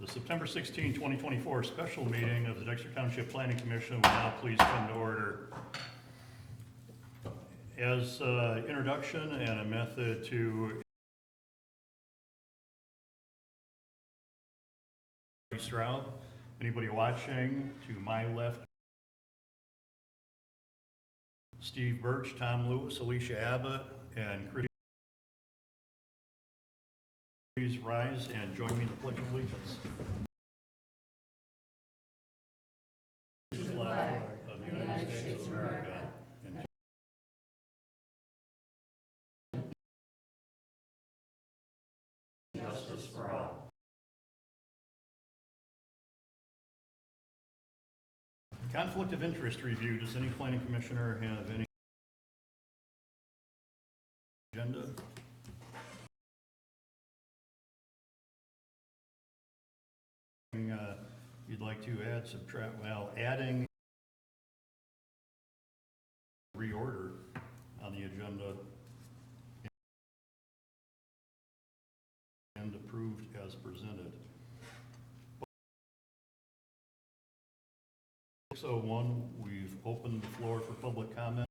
The September 16, 2024 special meeting of the Dexter Township Planning Commission will now please come to order. As introduction and a method to Stroud, anybody watching to my left, Steve Birch, Tom Lewis, Alicia Abbott, and Chris. Please rise and join me in the Pledge of Allegiance. Flag of the United States of America and justice for all. Conflict of interest review. Does any planning commissioner have any agenda? You'd like to add, subtract, well, adding reorder on the agenda and approved as presented. 6:01, we've opened the floor for public comment.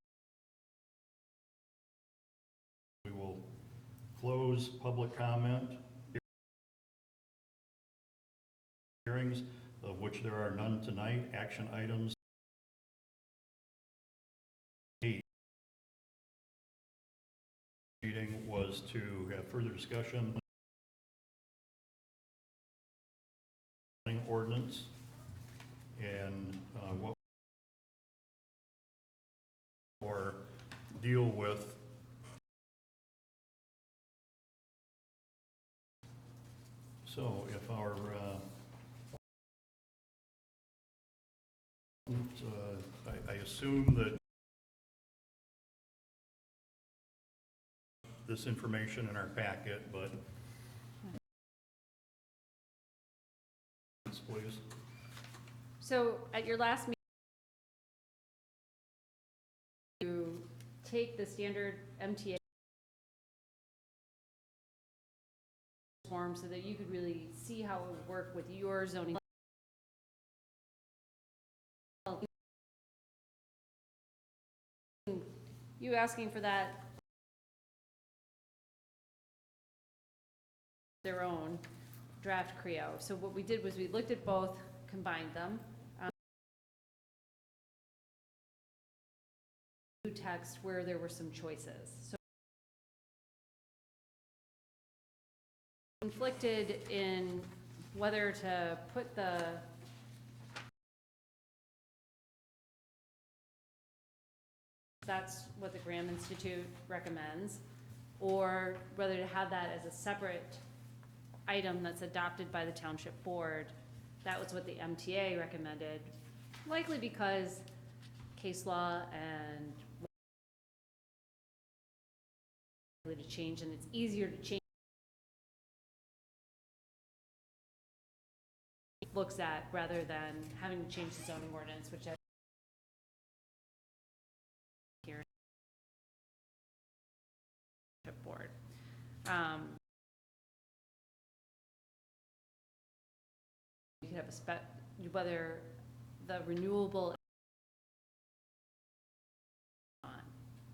We will close public comment hearings, of which there are none tonight. Action items 8. Meeting was to have further discussion ordinance and what or deal with so if our I assume that this information in our packet, but please. So at your last meeting, you take the standard MTA form so that you could really see how it would work with your zoning. You asking for that their own draft CREO. So what we did was we looked at both, combined them. Text where there were some choices. So conflicted in whether to put the that's what the Graham Institute recommends, or whether to have that as a separate item that's adopted by the township board. That was what the MTA recommended, likely because case law and to change, and it's easier to change looks at rather than having to change the zoning ordinance, which I here board. You could have a whether the renewable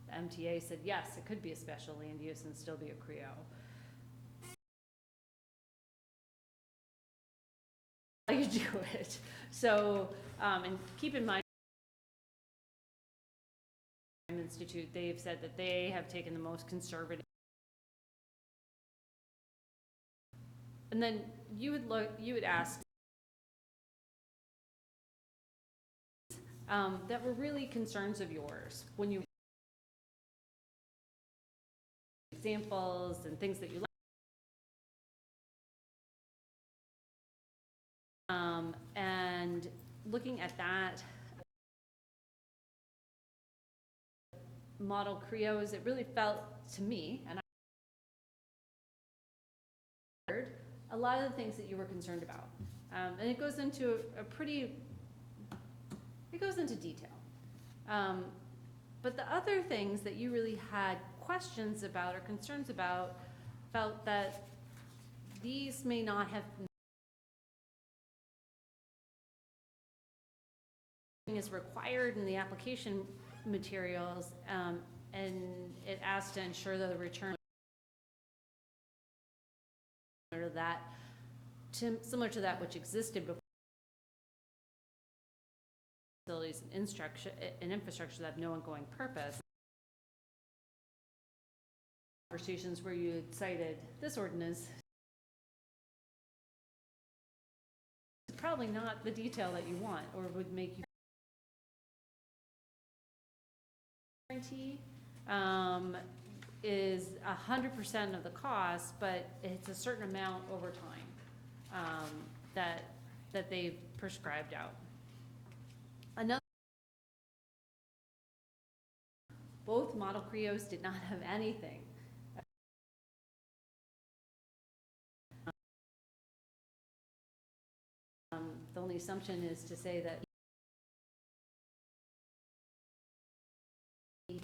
the MTA said yes, it could be a special land use and still be a CREO. How you do it. So, and keep in mind, Institute, they've said that they have taken the most conservative. And then you would ask that were really concerns of yours when you examples and things that you like. And looking at that model CREOs, it really felt to me, and I heard a lot of the things that you were concerned about. And it goes into it goes into detail. But the other things that you really had questions about or concerns about felt that these may not have is required in the application materials, and it asks to ensure that the return or that, similar to that which existed before, facilities and infrastructure that have no ongoing purpose. Conversations where you had cited this ordinance, it's probably not the detail that you want or would make you guarantee is 100% of the cost, but it's a certain amount over time that they've prescribed out. Another, both model CREOs did not have anything. The only assumption is to say that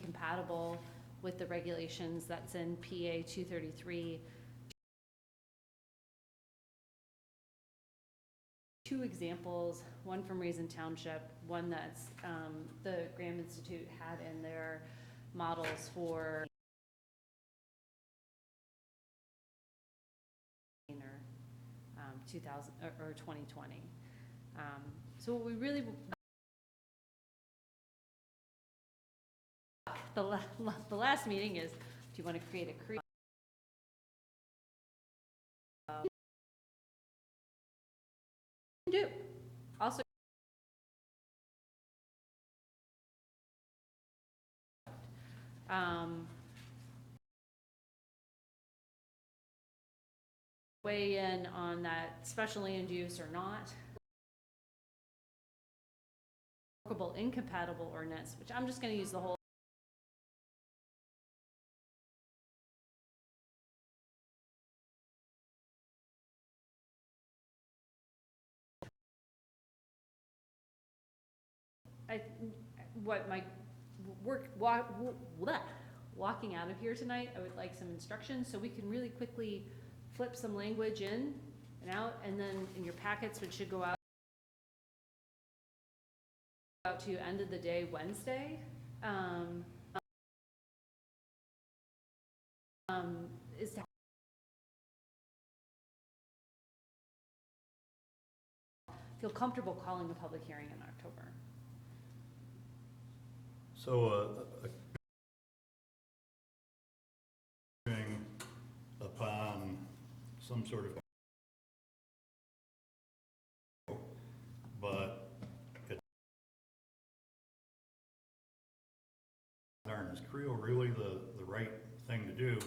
compatible with the regulations that's in PA 233. Two examples, one from Raisin Township, one that's the Graham Institute had in their models for 2000 or 2020. So what we really, the last meeting is, do you want to create a CREO? Do also weigh in on that special land use or not. Workable incompatible ordinance, which I'm just going to use the whole. What my walking out of here tonight, I would like some instructions so we can really quickly flip some language in and out, and then in your packets, which should go out to you end of the day Wednesday. Is to feel comfortable calling a public hearing in October. So upon some sort of, but darn, is CREO really the right thing to do?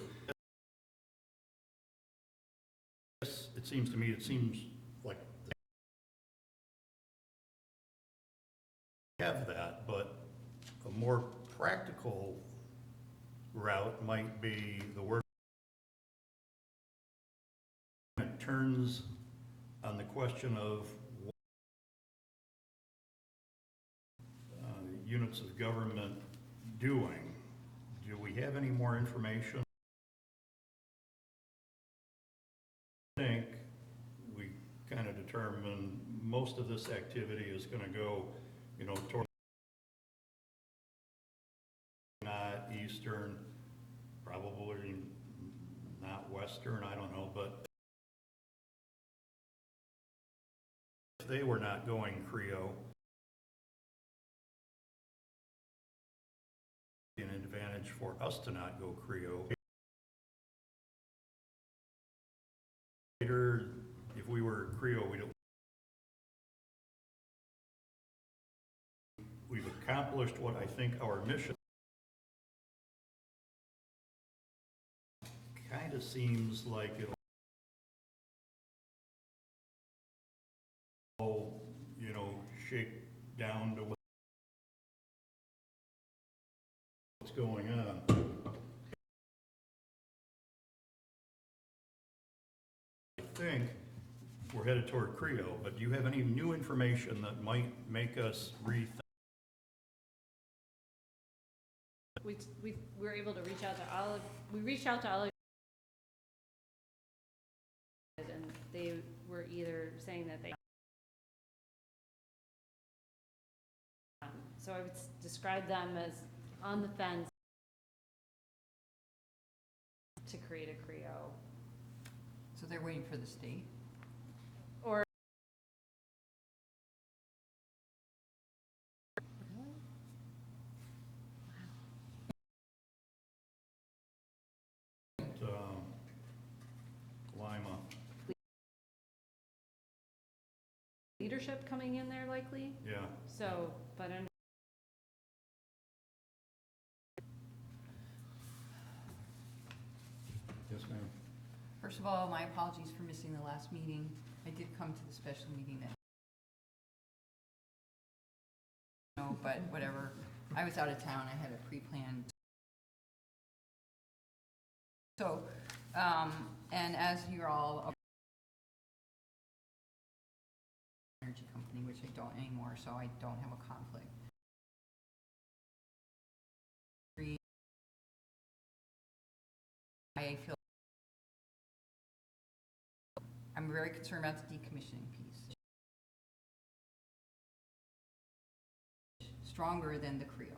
It seems to me, it seems like they have that, but a more practical route might be the work. It turns on the question of units of government doing. Do we have any more information? I think we kind of determined most of this activity is going to go, toward not eastern, probably not western, I don't know, but if they were not going CREO, an advantage for us to not go CREO. Later, if we were CREO, we've accomplished what I think our mission kind of seems like it'll all, shake down to what's going on. I think we're headed toward CREO, but do you have any new information that might make us rethink? We were able to reach out to all of, we reached out to all of, and they were either saying that they I would describe them as on the fence to create a CREO. So they're waiting for the state? Or Lima, leadership coming in there likely, yeah. so, but under Yes, ma'am. First of all, my apologies for missing the last meeting. I did come to the special meeting that, no, but whatever. I was out of town. I had a pre-planned. So, and as you're all energy company, which I don't anymore, so I don't have a conflict. I feel I'm very concerned about the decommissioning piece. Stronger than the CREO.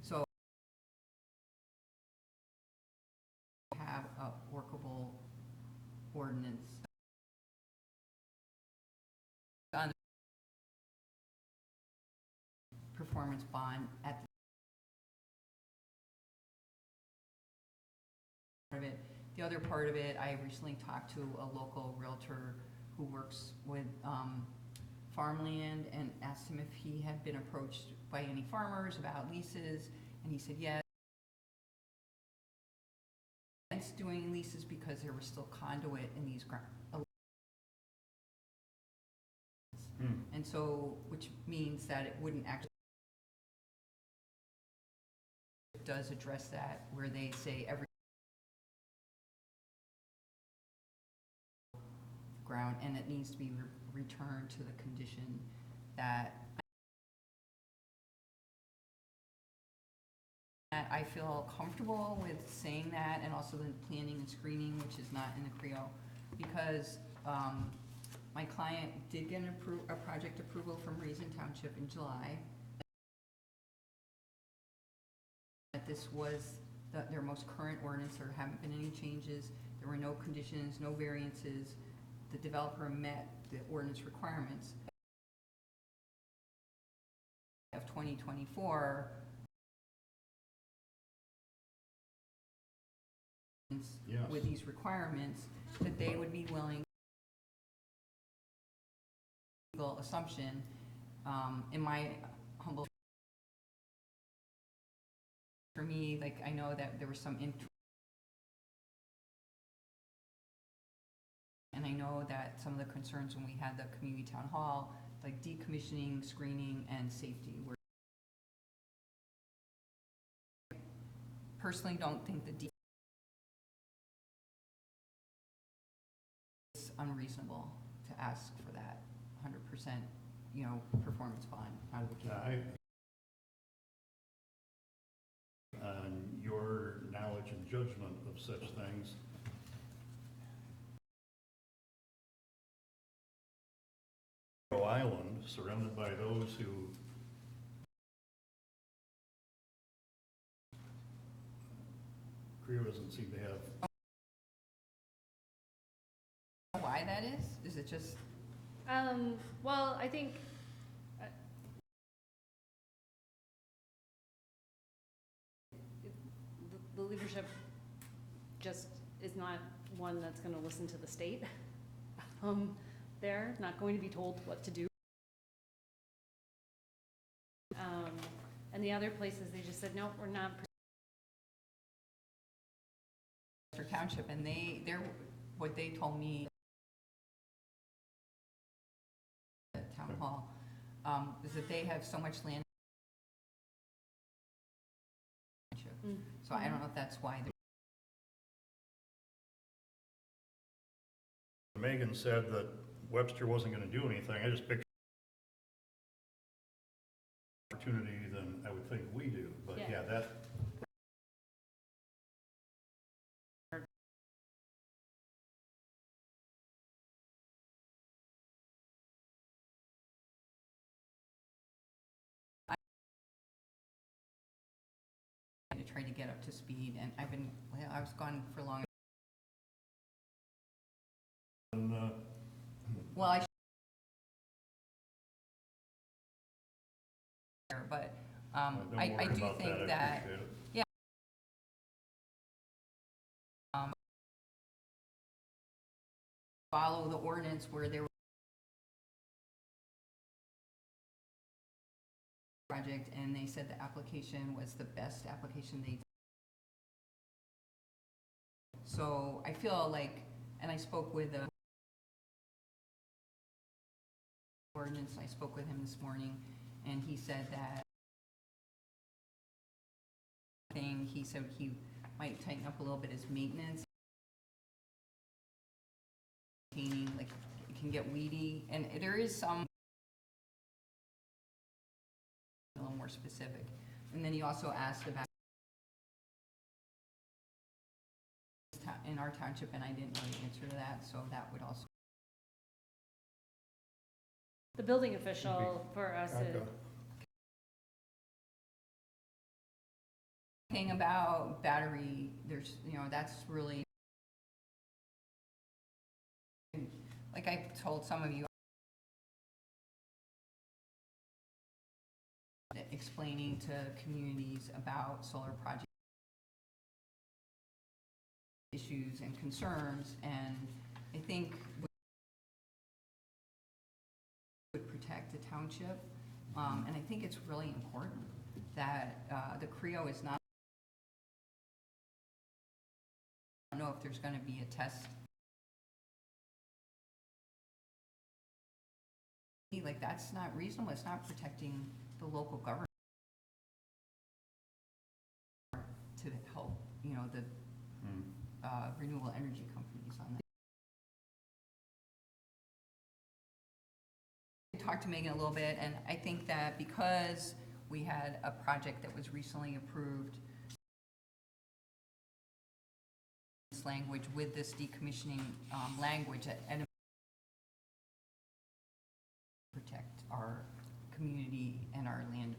So have a workable ordinance on performance bond at the of it. The other part of it, I recently talked to a local realtor who works with farmland and asked him if he had been approached by any farmers about leases, and he said yes. Against doing leases because there was still conduit in these ground. And so, which means that it wouldn't actually does address that, where they say every ground, and it needs to be returned to the condition that I feel comfortable with saying that, and also the planning and screening, which is not in the CREO, because my client did get a project approval from Raisin Township in July. That this was their most current ordinance. There haven't been any changes. There were no conditions, no variances. The developer met the ordinance requirements of 2024. Yes. With these requirements, that they would be willing, legal assumption, in my humble, for me, like, I know that there was some and I know that some of the concerns when we had the community town hall, like decommissioning, screening, and safety, were personally don't think the it's unreasonable to ask for that 100%, you know, performance bond out of the gate. On your knowledge and judgment of such things, Island, surrounded by those who CREO doesn't seem to have. Why that is? Is it just? well, I think the leadership just is not one that's going to listen to the state. They're not going to be told what to do. And the other places, they just said, no, we're not. Township, and they're what they told me at town hall is that they have so much land. So I don't know if that's why. Megan said that Webster wasn't going to do anything. I just picked opportunity than I would think we do, but yeah, that. tried to get up to speed, and I was gone for long. And, Well, but, don't I worry do about think I that, appreciate it. follow the ordinance where there was project, and they said the application was the best application they. So I feel like, and I spoke with the ordinance, I spoke with him this morning, and he said that he said he might tighten up a little bit his maintenance. Maintaining, like, it can get weedy, and there is some a little more specific. And then he also asked about in our township, and I didn't know the answer to that, so that would also. The building official for us is, Okay. Thing about battery, there's, that's really, like I told some of you, explaining to communities about solar project issues and concerns, and I think would protect the township, and I think it's really important that the CREO is not. I don't know if there's going to be a test. Like, that's not reasonable. It's not protecting the local government to help, the renewable energy companies on that. I talked to Megan a little bit, and I think that because we had a project that was recently approved, this language with this decommissioning language, and protect our community and our land.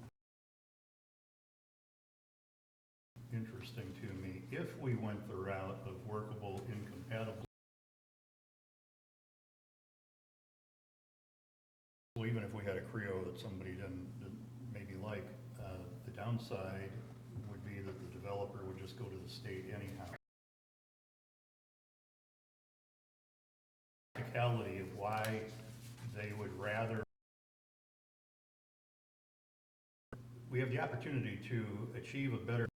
Interesting to me, if we went the route of workable incompatible, well, even if we had a CREO that somebody didn't maybe like, the downside would be that the developer would just go to the state anyhow. Practicality of why they would rather. We have the opportunity to achieve a better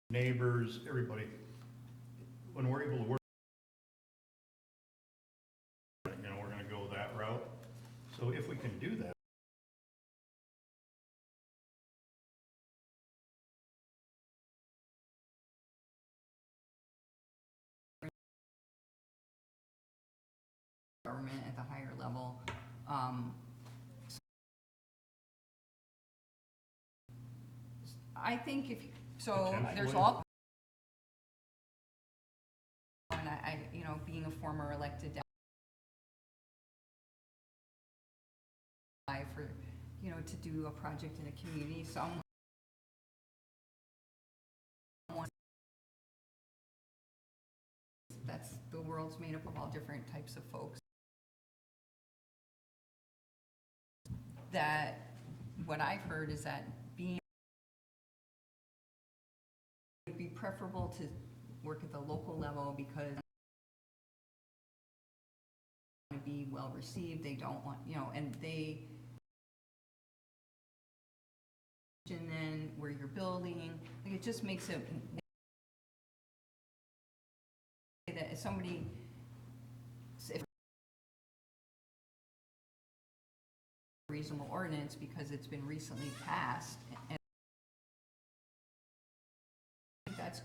neighbors, everybody, when we're able to work, we're going to go that route. So if we can do that, Government at the higher level. I think so there's Potentially. all, and I being a former elected for, to do a project in a community, that's, the world's made up of all different types of folks. That what I've heard is that would be preferable to work at the local level because to be well received. They don't want, and then where you're building, like, it just makes it that if somebody, if reasonable ordinance because it's been recently passed, and that's,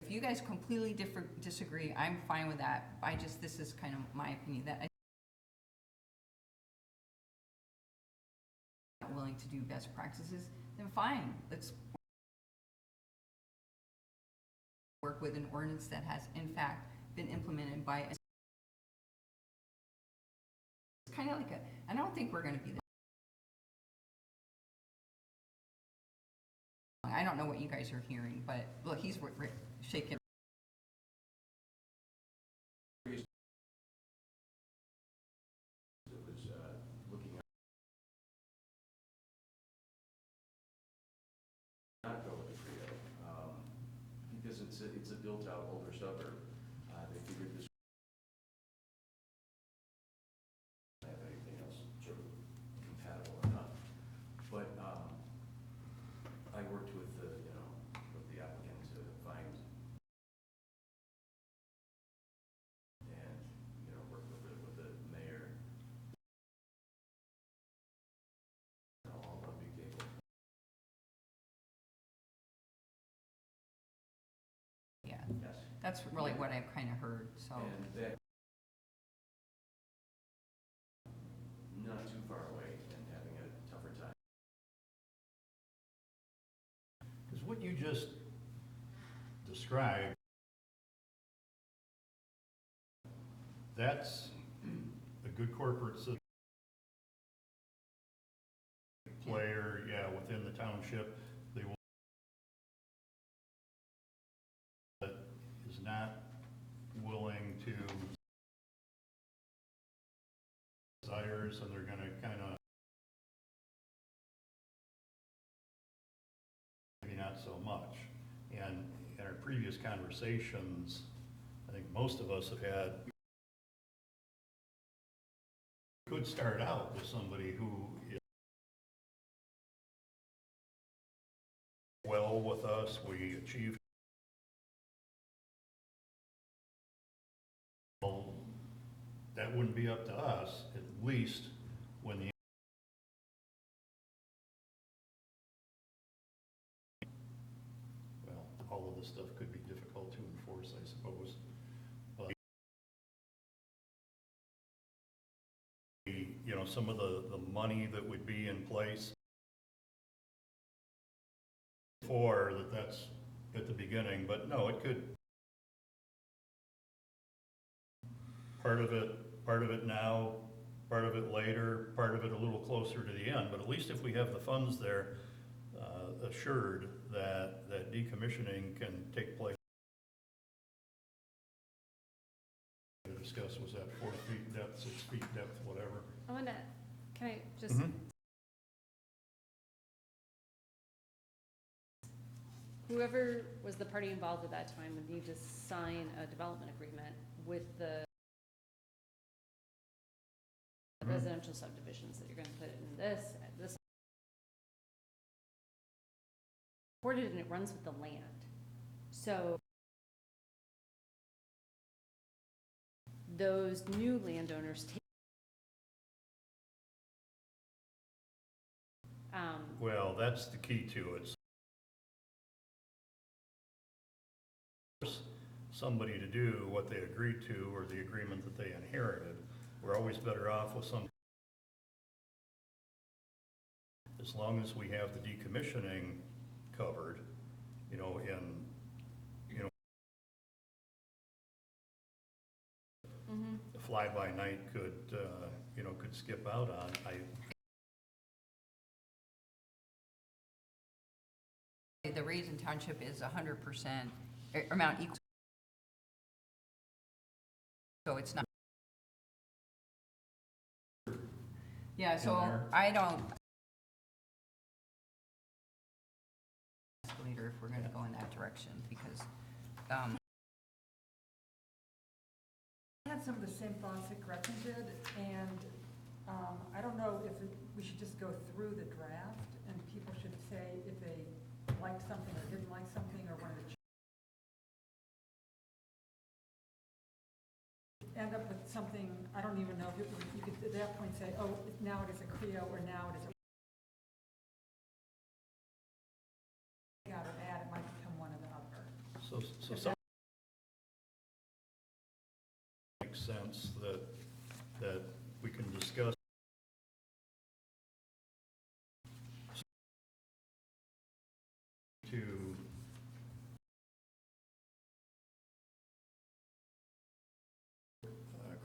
if you guys completely disagree, I'm fine with that. This is kind of my opinion, that I'm not willing to do best practices, then fine, let's work with an ordinance that has in fact been implemented by it's kind of like I don't think we're going to be there. I don't know what you guys are hearing, but look, he's shaking. Not go with the Creo, because it's a built-out older suburb. They figured this wouldn't have anything else sort of compatible enough. But I worked with with the applicant to find and work with the mayor. All one big table. Yeah, Yes. that's really what I've kind of heard, so. And that, not too far away and having a tougher time. Because what you just described, that's a good corporate citizen player, yeah, within the township. They will, that is not willing to desires, and they're gonna kind of maybe not so much. And in our previous conversations, I think most of us have had, could start out with somebody who is well with us, we achieved. Well, that wouldn't be up to us, at least when the well, all of this stuff could be difficult to enforce, I suppose. But some of the money that would be in place for that's at the beginning, but no, it could, part of it now, part of it later, part of it a little closer to the end, but at least if we have the funds there, assured that decommissioning can take place. To discuss, was that 4 feet depth, 6 feet depth, whatever? Can I just, Mhm. whoever was the party involved at that time would need to sign a development agreement with the Mhm. residential subdivisions that you're gonna put in this recorded, and it runs with the land. So those new landowners take, Well, that's the key to it. Force somebody to do what they agreed to or the agreement that they inherited. We're always better off with some, as long as we have the decommissioning covered, a fly-by-night could skip out on. The Raisin Township is 100% amount equal. So it's not. Yeah, so there. I don't. Later, if we're gonna go in that direction, because, I had some of the same thoughts that Gretchen did, and I don't know if we should just go through the draft, and people should say if they liked something or didn't like something, or wanted to end up with something. I don't even know if you could at that point say, oh, now it is a Creo, or now it is a out or add, it might become one or the other. So some makes sense that we can discuss. To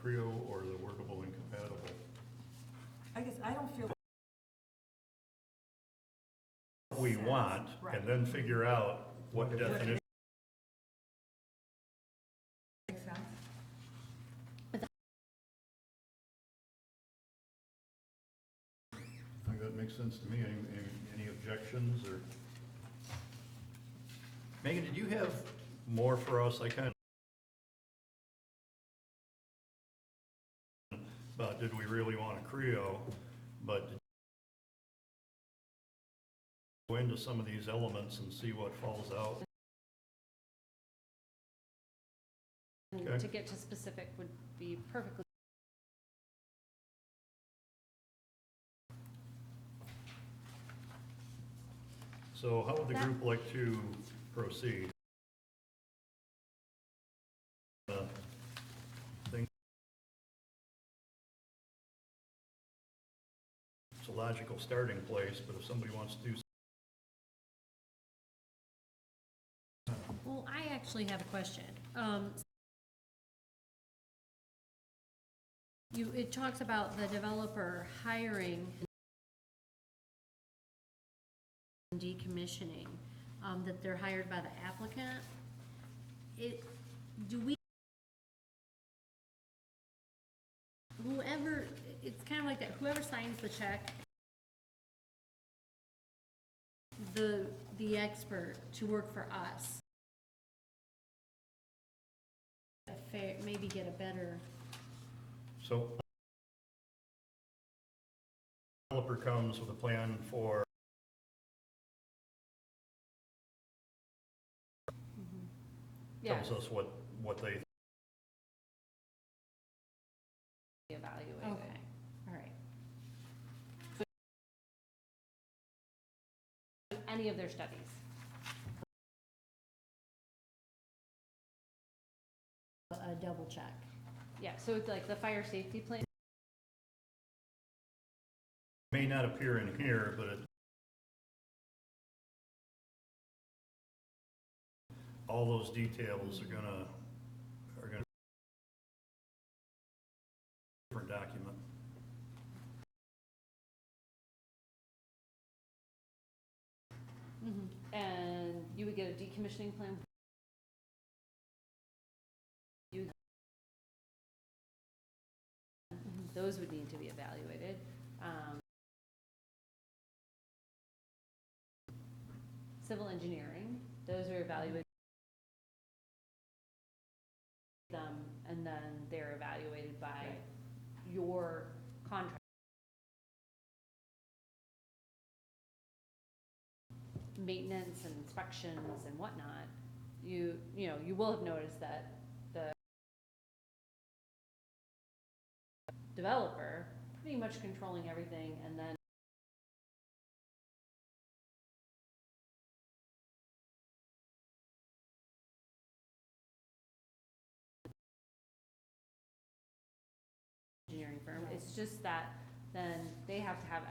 Creo or the workable incompatible. I guess I don't feel We want, Right. and then figure out what definition. Makes sense? I think that makes sense to me. Any objections or? Megan, did you have more for us? I kind of, about did we really want a Creo, but go into some of these elements and see what falls out. And Okay. to get to specific would be perfectly. So how would the That- group like to proceed? Think it's a logical starting place, but if somebody wants to do. Well, I actually have a question. It talks about the developer hiring and decommissioning, that they're hired by the applicant. It's kind of like that, whoever signs the check, the expert to work for us. Maybe get a better. So developer comes with a plan for Yeah, tells us what they evaluated. Okay, all right. Any of their studies. A double check. Yeah, so it's like the fire safety plan. may not appear in here, but it all those details are gonna different document. And you would get a decommissioning plan. Those would need to be evaluated. Civil engineering, those are evaluated. And then they're evaluated by your contract. Maintenance and inspections and whatnot, you know, you will have noticed that the developer pretty much controlling everything, and then engineering firm, it's just that then they have to have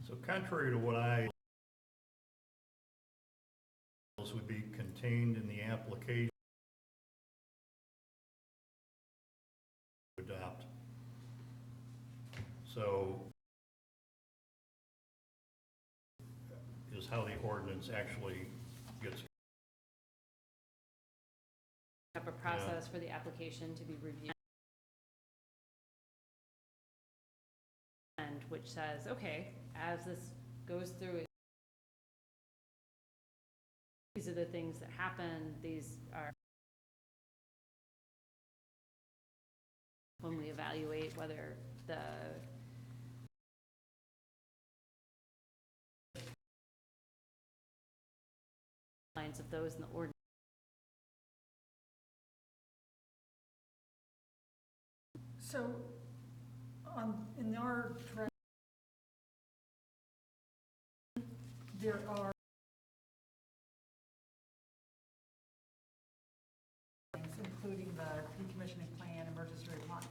So contrary to what would be contained in the application to adopt. So is how the ordinance actually gets. a process for the application to be reviewed. And which says, okay, as this goes through, these are the things that happen, these are when we evaluate whether the lines of those in the ordinance. So, in our draft, there are things, including the decommissioning plan, emergency response.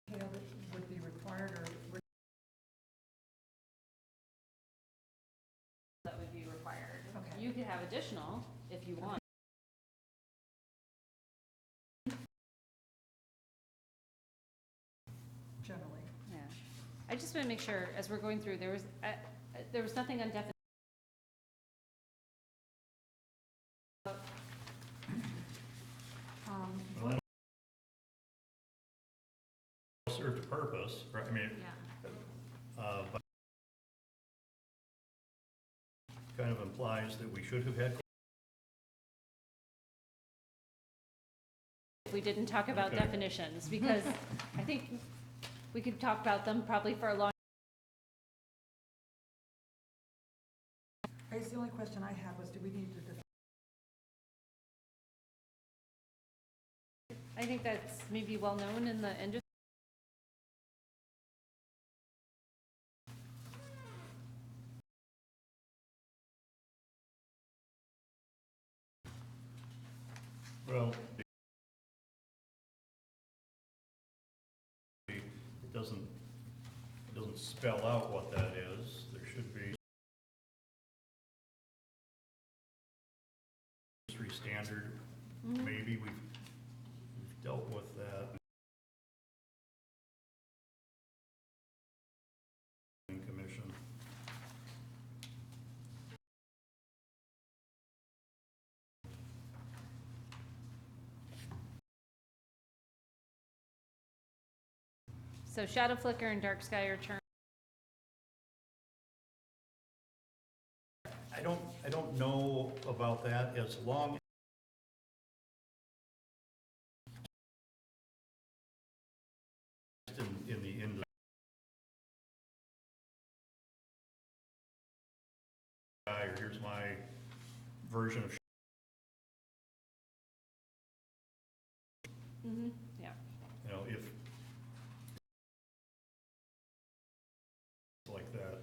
Detail that would be required, or That would be required. Okay. You could have additional if you want. generally, I just wanna make sure, as we're going through, there was nothing on definition. Well, that served a purpose, right, I mean, but kind of implies that we should have had. If we didn't talk about Okay. definitions, because I think we could talk about them probably for a long. I guess the only question I had was, do we need to I think that's maybe well-known in the industry. Well, it doesn't spell out what that is. There should be industry standard. Maybe we've dealt with that in commission. So shadow flicker and dark sky are termed. I don't know about that as long in the industry. Or here's my version of Yeah. you know, if like that,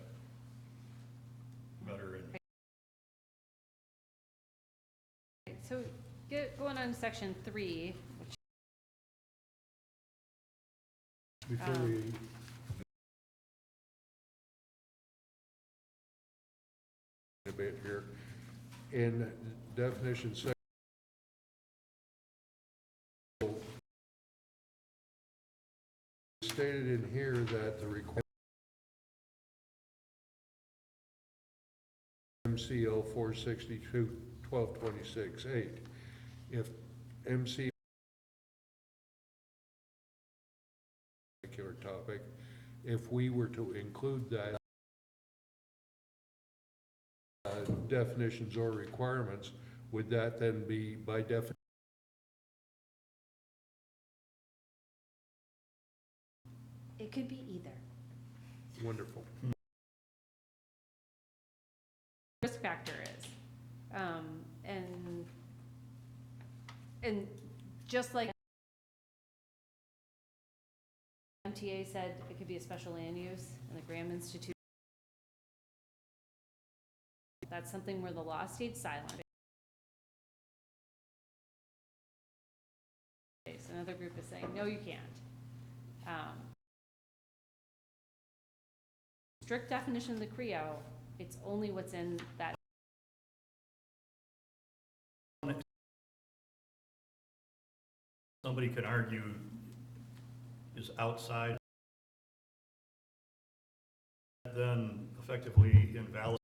better in. So going on to section 3, which, Before we, a bit here, in definition section, stated in here that the requirement MCL 462-1226-8. If MC particular topic, if we were to include that definitions or requirements, would that then be by definition? it could be either. Wonderful. Risk factor is. And just like MTA said, it could be a special land use, and the Graham Institute. That's something where the law stayed silent. Another group is saying, no, you can't. Strict definition of the CREO, it's only what's in that. Somebody could argue is outside, then effectively invalid.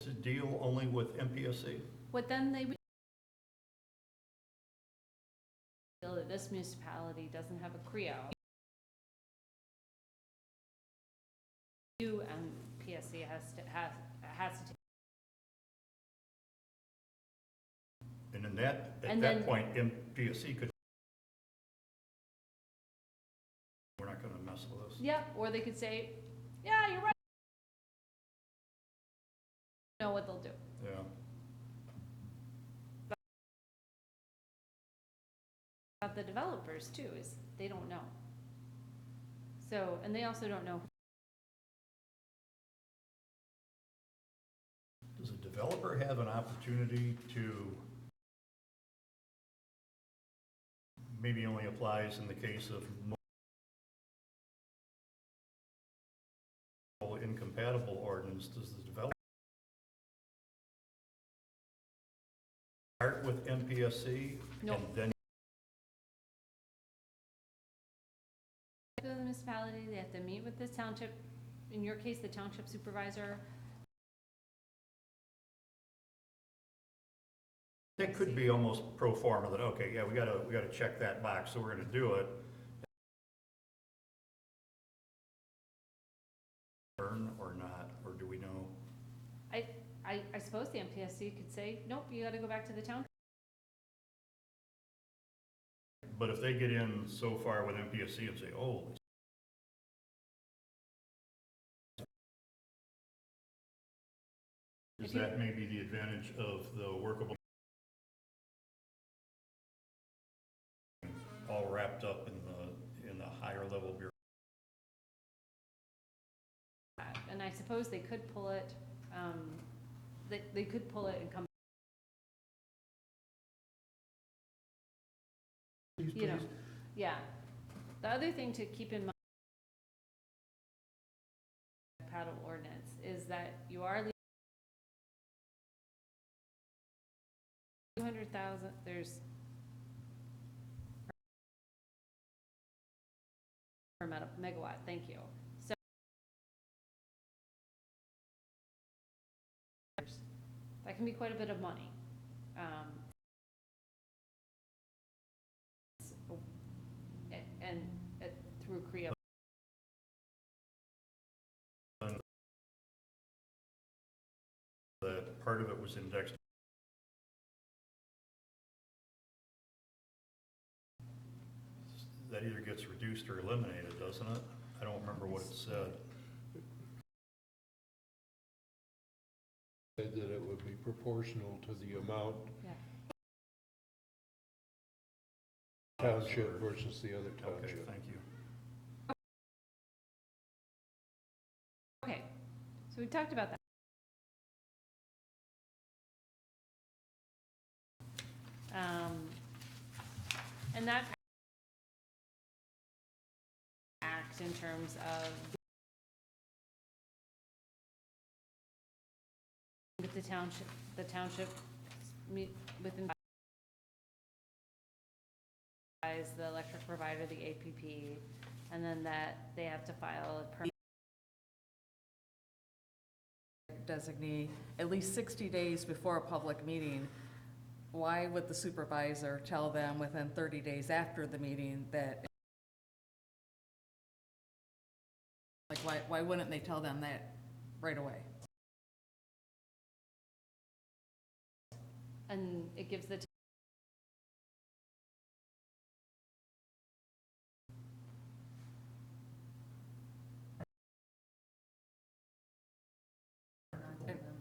To deal only with MPSC? What then they would feel that this municipality doesn't have a CREO. You and PSC has to take. And in that, at And that then- point, MPSC could, we're not gonna mess with this. Yeah, or they could say, yeah, you're right. Know what they'll do. Yeah. About the developers too, is they don't know. So, and they also don't know. Does a developer have an opportunity to, maybe only applies in the case of incompatible ordinance, does the developer start with MPSC Nope. and then municipality, they have to meet with the township, in your case, the township supervisor. It could be almost pro forma that, okay, yeah, we gotta check that box, so we're gonna do it. Or not, or do we know? I suppose the MPSC could say, nope, you gotta go back to the town. But if they get in so far with MPSC and say, oh, is that maybe the advantage of the workable, all wrapped up in the higher level bureau? And I suppose they could pull it, they could pull it and come, you know, yeah. The other thing to keep in mind, paddle ordinance, is that you are leaving 200,000, there's per megawatt, thank you. So that can be quite a bit of money. And through CREO. That part of it was indexed. That either gets reduced or eliminated, doesn't it? I don't remember what it said. Said that it would be proportional to the amount Yeah. township versus the other Okay, township. thank you. Okay, so we talked about that. And that act in terms of with the township meet within the electric provider, the APP, and then that they have to file a permit. Designee at least 60 days before a public meeting. Why would the supervisor tell them within 30 days after the meeting that, like, why wouldn't they tell them that right away? And it gives the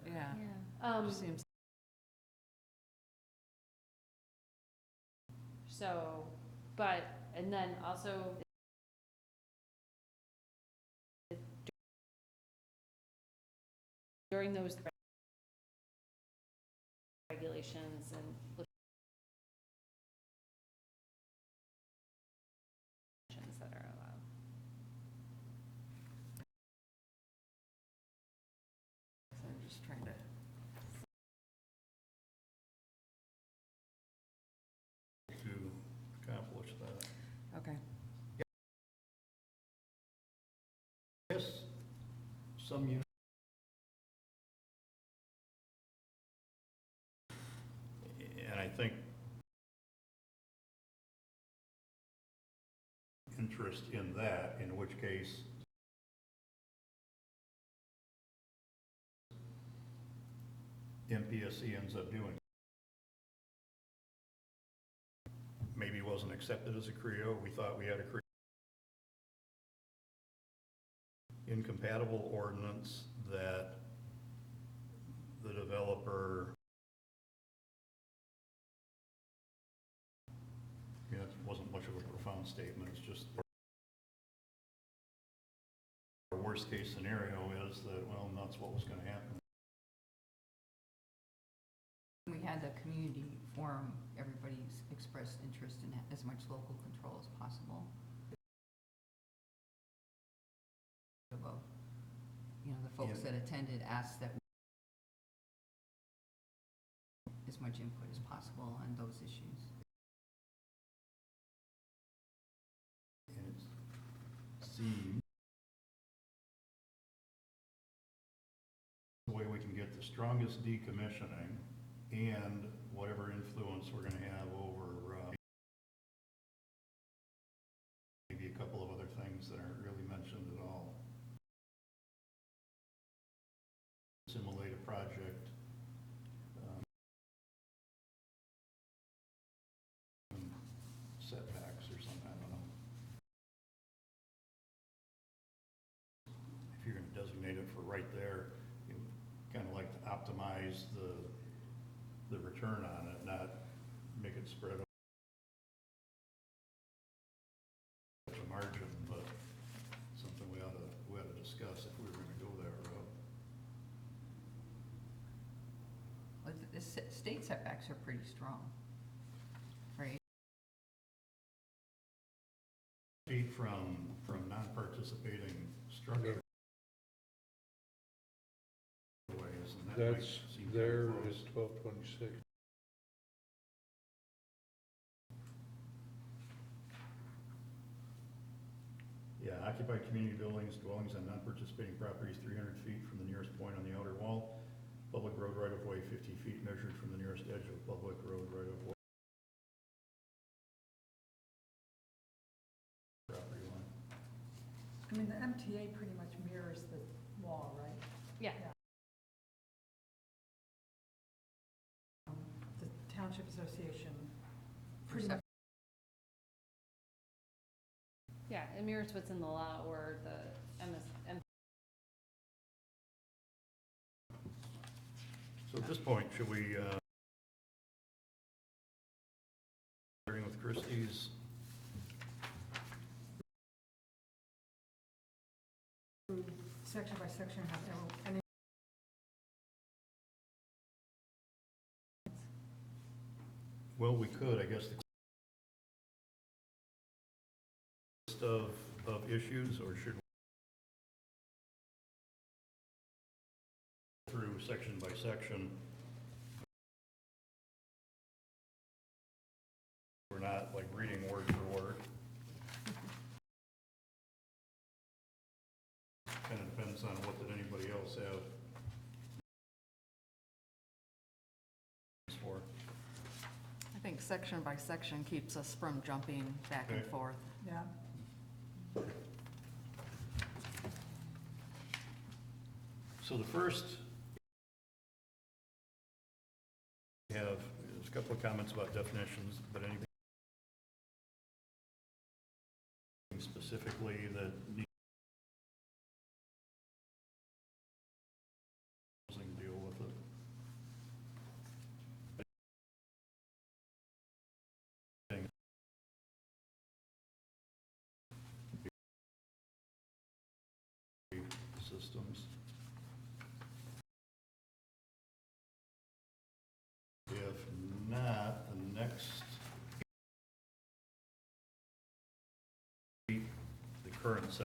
Yeah, yeah. just seems, So, but, and then also during those regulations and that are allowed. so I'm just trying to. To accomplish that. Okay. Yes, some units. And I think interest in that, in which case MPSC ends up doing. Maybe wasn't accepted as a CREO, we thought we had a CREO. Incompatible ordinance that the developer, you know, it wasn't much of a profound statement, it's just our worst case scenario is that, well, that's what was gonna happen. We had the community forum, everybody's expressed interest in as much local control as possible. Above, you know, the folks that attended asked that as much input as possible on those issues. And it strongest decommissioning and whatever influence we're gonna have over, maybe a couple of other things that aren't really mentioned at all. Simulate a project, setbacks or something, I don't know. If you're gonna designate it for right there, you kinda like to optimize the return on it, not make it spread over the margin, but something we ought to discuss if we were gonna go that route. Well, the state setbacks are pretty strong, right? Feet from non-participating structure ways, and that might That's seem there kinda is close. 1226. Yeah, occupied community buildings, dwellings on non-participating properties 300 feet from the nearest point on the outer wall. Public road right-of-way 50 feet measured from the nearest edge of public road right-of-way. Property line. I mean, the MTA pretty much mirrors the law, right? Yeah, The Township Association pretty much, yeah, it mirrors what's in the law or the MSM. So at this point, should we, starting with Christie's, section by section, have any, well, we could, I guess, the list of issues, or should we through section by section? We're not like reading word for word. Kind of depends on what did anybody else have for. I think section by section keeps us from jumping back and Okay. forth. yeah. So the first, we have, there's a couple of comments about definitions, but anything specifically that needs to deal with it? Systems. If not, the next, the current set.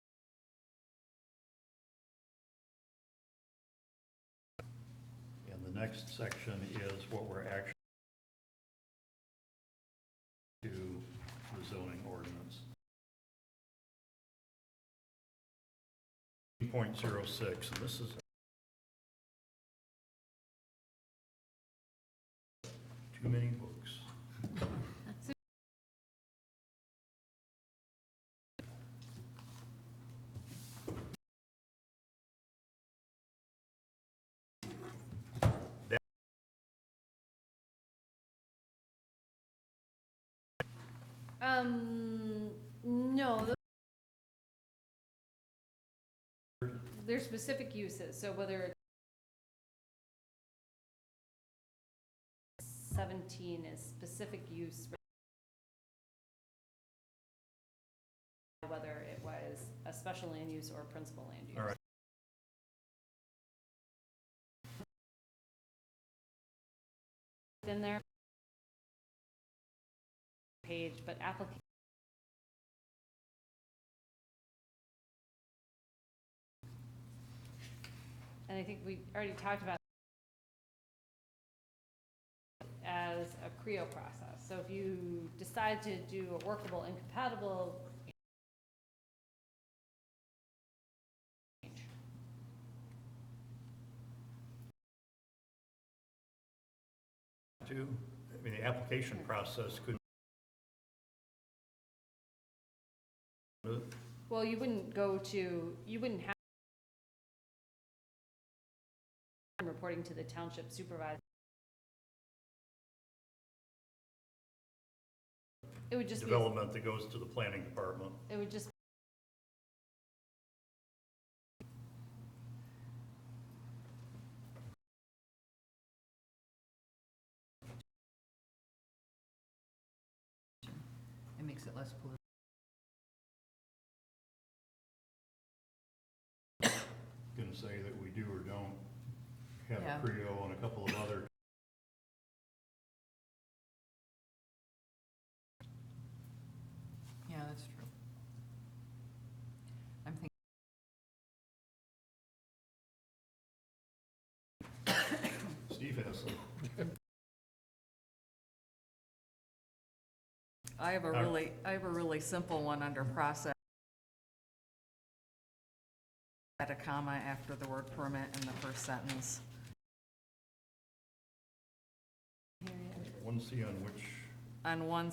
And the next section is what we're actually to the zoning ordinance. 0.06, and this is too many books. No. They're specific uses, so whether it's 17 is specific use, whether it was a special land use or principal land use. All right. In there, page, but application. And I think we already talked about as a CREO process. So if you decide to do a workable, incompatible to. I mean, the application process could. Well, you wouldn't have reporting to the township supervisor. It would just be, Development that goes to the planning department. it would just, It makes it less political. Gonna say that we do or don't have Yeah. a Creo and a couple of other. Yeah, that's true. I'm thinking, Steve has some. I have a really simple one under process. Add a comma after the word permit in the first sentence. One C on which, On one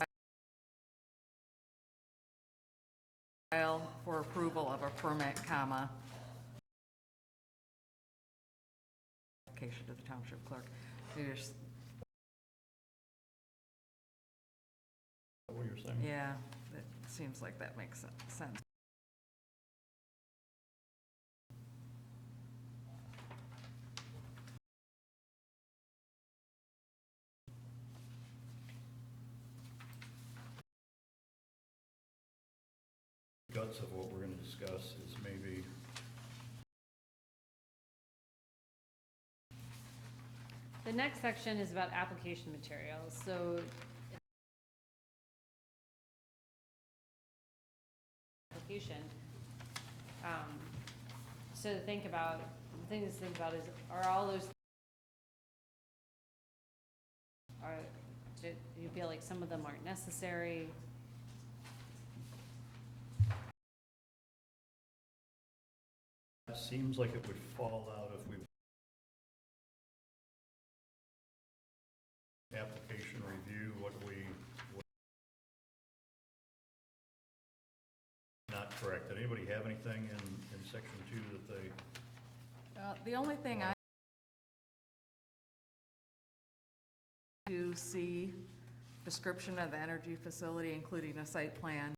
file for approval of a permit, comma. Application to the township clerk. Maybe just, what you're saying? yeah, it seems like that makes sense. Guts of what we're gonna discuss is maybe. the next section is about application materials, so. Application. So the thing to think about is, are all those, do you feel like some of them aren't necessary? It seems like it would fall out if we. Application review, what not correct. Did anybody have anything in section 2 that they? The only thing I do see, description of the energy facility, including a site plan.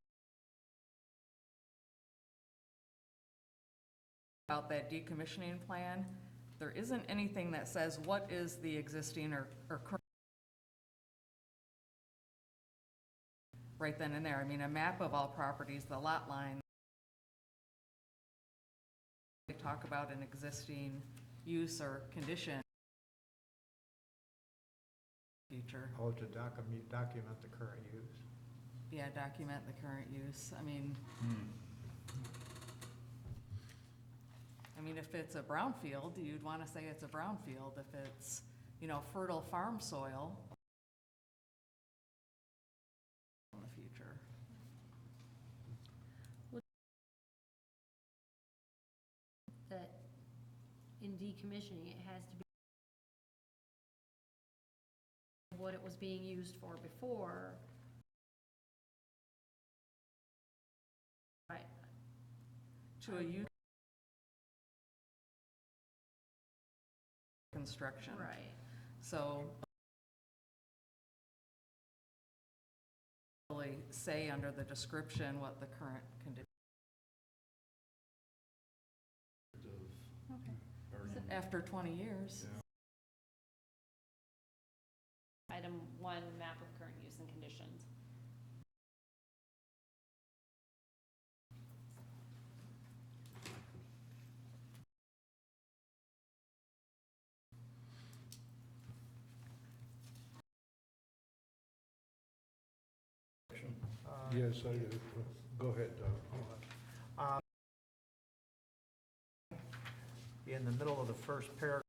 About that decommissioning plan, there isn't anything that says what is the existing or current. Right then and there. I mean, a map of all properties, the lot line. They talk about an existing use or condition. Future. Oh, to document the current use. Yeah, document the current use. I mean, if it's a brownfield, you'd want to say it's a brownfield. If it's, fertile farm soil. In the future. That in decommissioning, it has to be what it was being used for before. Right. To a use. Construction. Right. So. Really say under the description what the current condition. After 20 years. Item 1, map of current use and conditions. Yes, I do. Go ahead, In the middle of the first paragraph,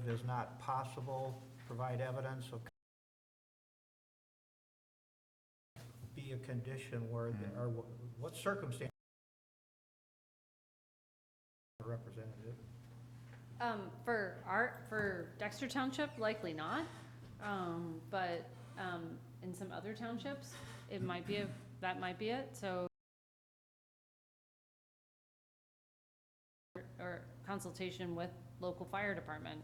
is not possible, provide evidence of be a condition where, or what circumstance representative? For Dexter Township, likely not, but, in some other townships, it might be, that might be it, so. Or consultation with local fire department.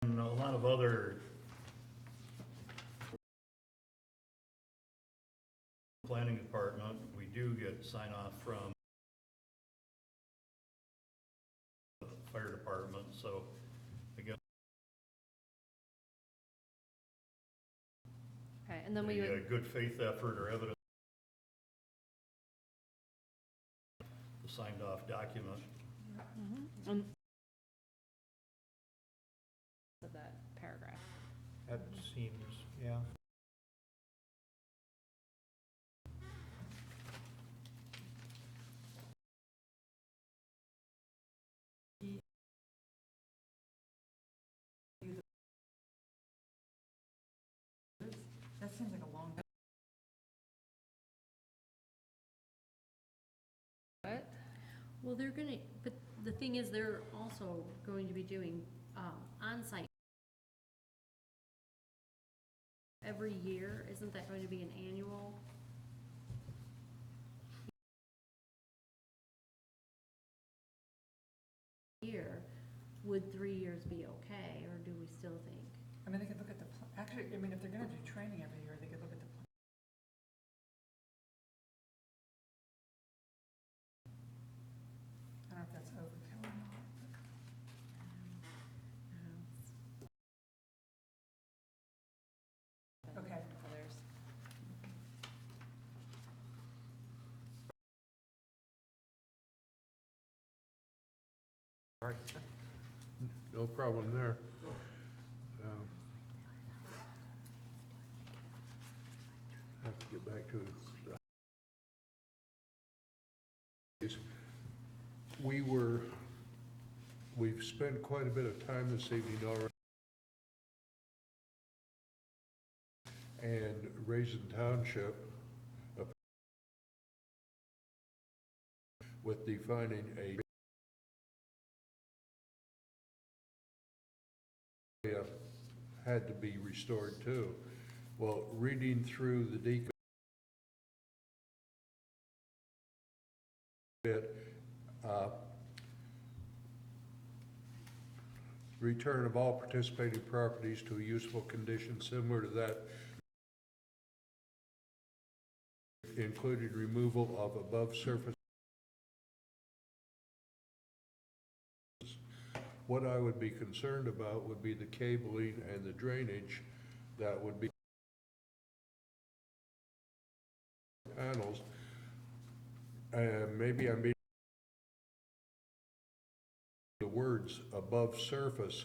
And a lot of other planning department, we do get sign off from the fire department, so again, Okay, and then we a would, good faith effort or evidence, the signed off document. of that paragraph. That seems, yeah. That seems like a long. What? Well, they're gonna, but the thing is, they're also going to be doing, on-site every year. Isn't that going to be an annual? Year, would 3 years be okay, or do we still think? I mean, they could look at the, actually, I mean, if they're gonna do training every year, they could look at the. I don't know if that's overkill or not. Okay. No problem there. Have to get back to we've spent quite a bit of time this evening already. And Raisin Township with defining a had to be restored too. Well, reading through the decom bit, return of all participating properties to a useful condition similar to that, including removal of above surface. What I would be concerned about would be the cabling and the drainage that would be panels. And maybe I'm being the words above surface,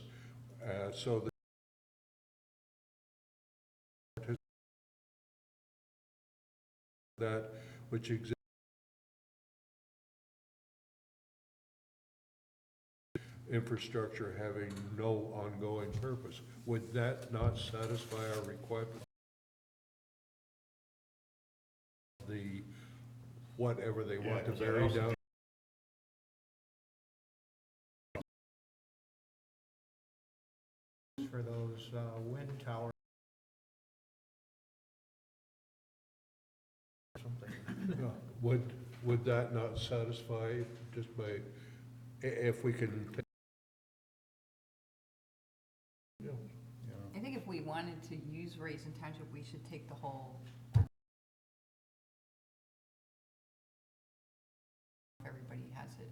so that which exists infrastructure having no ongoing purpose. Would that not satisfy our requirement? The whatever they Yeah, want to 'cause I bury also down. For those wind towers. Something. Yeah. Would that not satisfy just by, if we can? Yeah. I think if we wanted to use Raisin Township, we should take the whole. Everybody has it.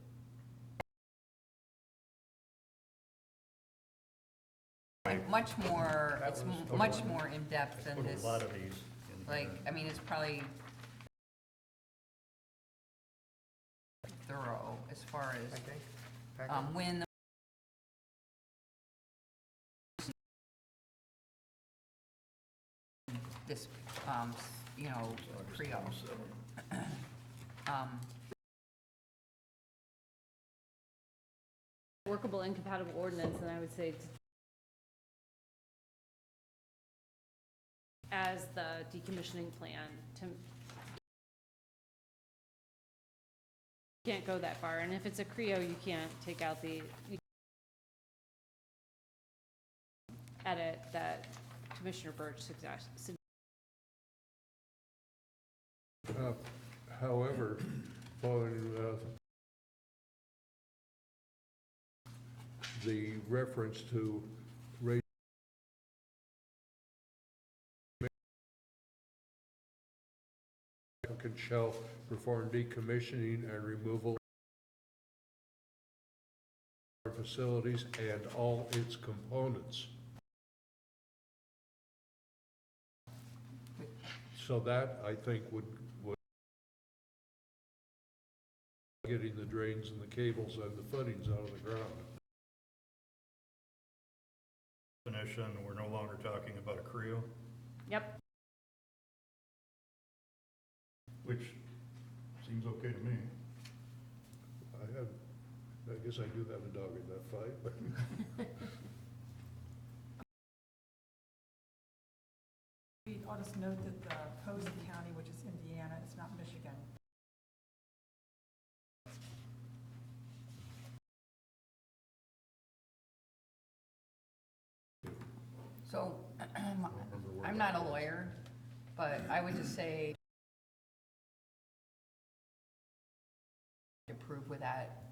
And much more, That it's was much more in-depth than Put this. a lot of these in Like, here. I mean, it's probably thorough as far I as, think. when the this, you know, Creo. Workable incompatible ordinance, and I would say as the decommissioning plan to. You can't go that far, and if it's a Creo, you can't take out you edit that Commissioner Birch suggested. However, following the reference to raise applicant shall perform decommissioning and removal of facilities and all its components. So that, I think, would getting the drains and the cables and the footings out of the ground. Definition, we're no longer talking about a Creo, Yep, which seems okay to me. I guess I do have a dog in that fight, but I'll just note that Posey County, which is Indiana, it's not Michigan. So, I'm not a lawyer, but I would just say approve with that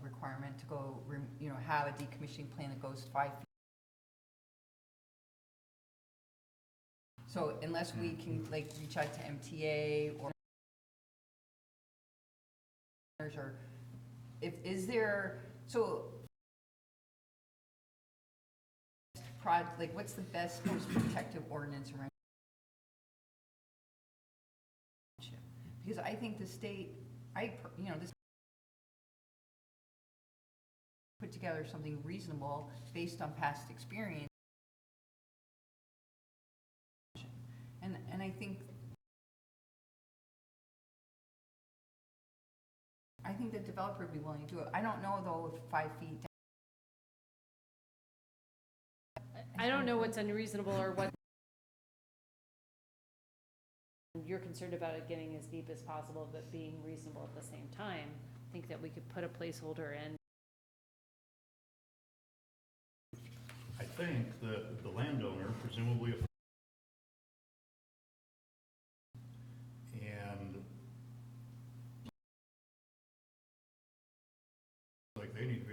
requirement to go, have a decommissioning plan that goes 5 feet. So unless we can like reach out to MTA or is there, so like what's the best, most protective ordinance around? Because I think the state, this put together something reasonable based on past experience. And I think the developer would be willing to do it. I don't know though if 5 feet. I don't know what's unreasonable or what you're concerned about it getting as deep as possible, but being reasonable at the same time. I think that we could put a placeholder in. I think that the landowner, presumably, and like they need to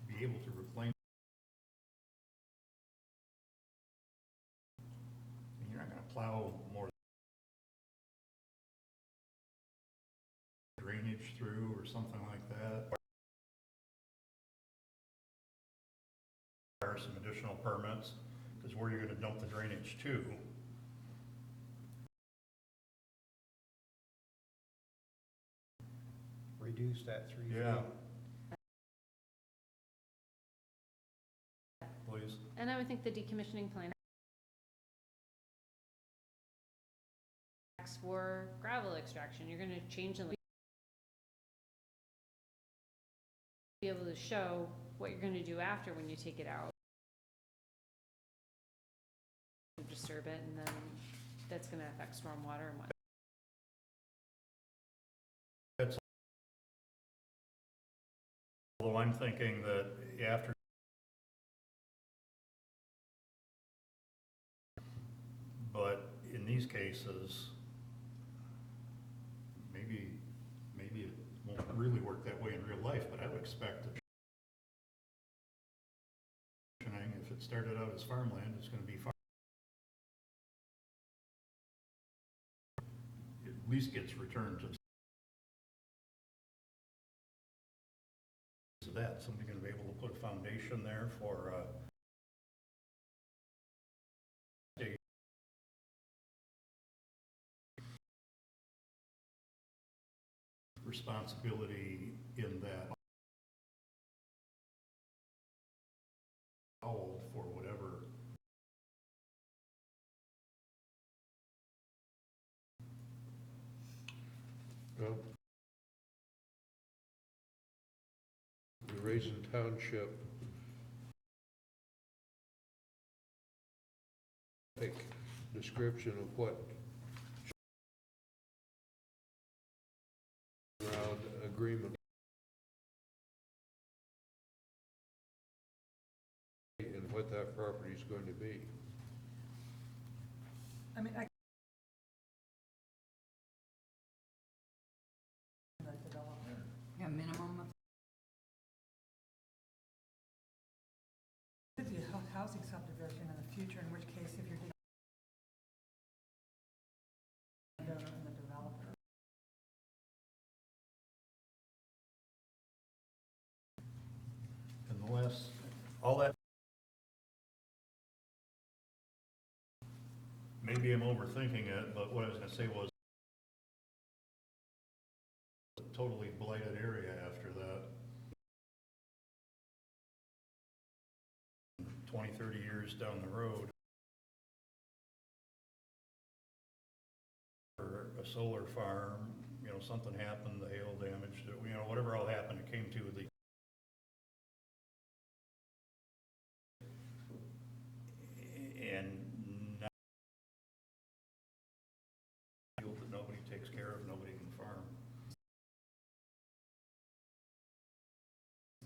be able to reclaim. You're not going to plow more drainage through or something like that. Require some additional permits, because where you're going to dump the drainage to. Reduce that 3 feet. Yeah. Please. And I would think the decommissioning plan for gravel extraction, you're gonna change the be able to show what you're gonna do after when you take it out. Disturb it, and then that's gonna affect stormwater and what. Although I'm thinking that after, but in these cases, maybe it won't really work that way in real life, but I would expect that if it started out as farmland, it's gonna be at least gets returned to that. Somebody's gonna be able to put a foundation there for responsibility in that for whatever. well, the Raisin Township, I think, description of what around agreement and what that property is going to be. I mean, the developer. Yeah, minimum of, Could be a housing subdivision in the future, in which case if you're dealing with the landowner and the developer. And the last, all that. Maybe I'm overthinking it, but what I was gonna say was a totally blighted area after that. 20, 30 years down the road. Or a solar farm, you know, something happened, the hail damaged it, you know, whatever all happened, it came to the. And now, field that nobody takes care of, nobody can farm.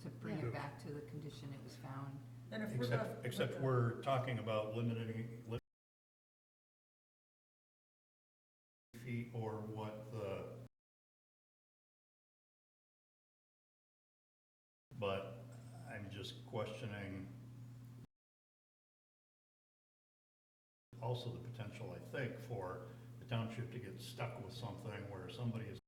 to bring it back to the condition it was found. And if we're left. Except we're talking about limiting feet or what the. But I'm just questioning also the potential, I think, for the township to get stuck with something where somebody is.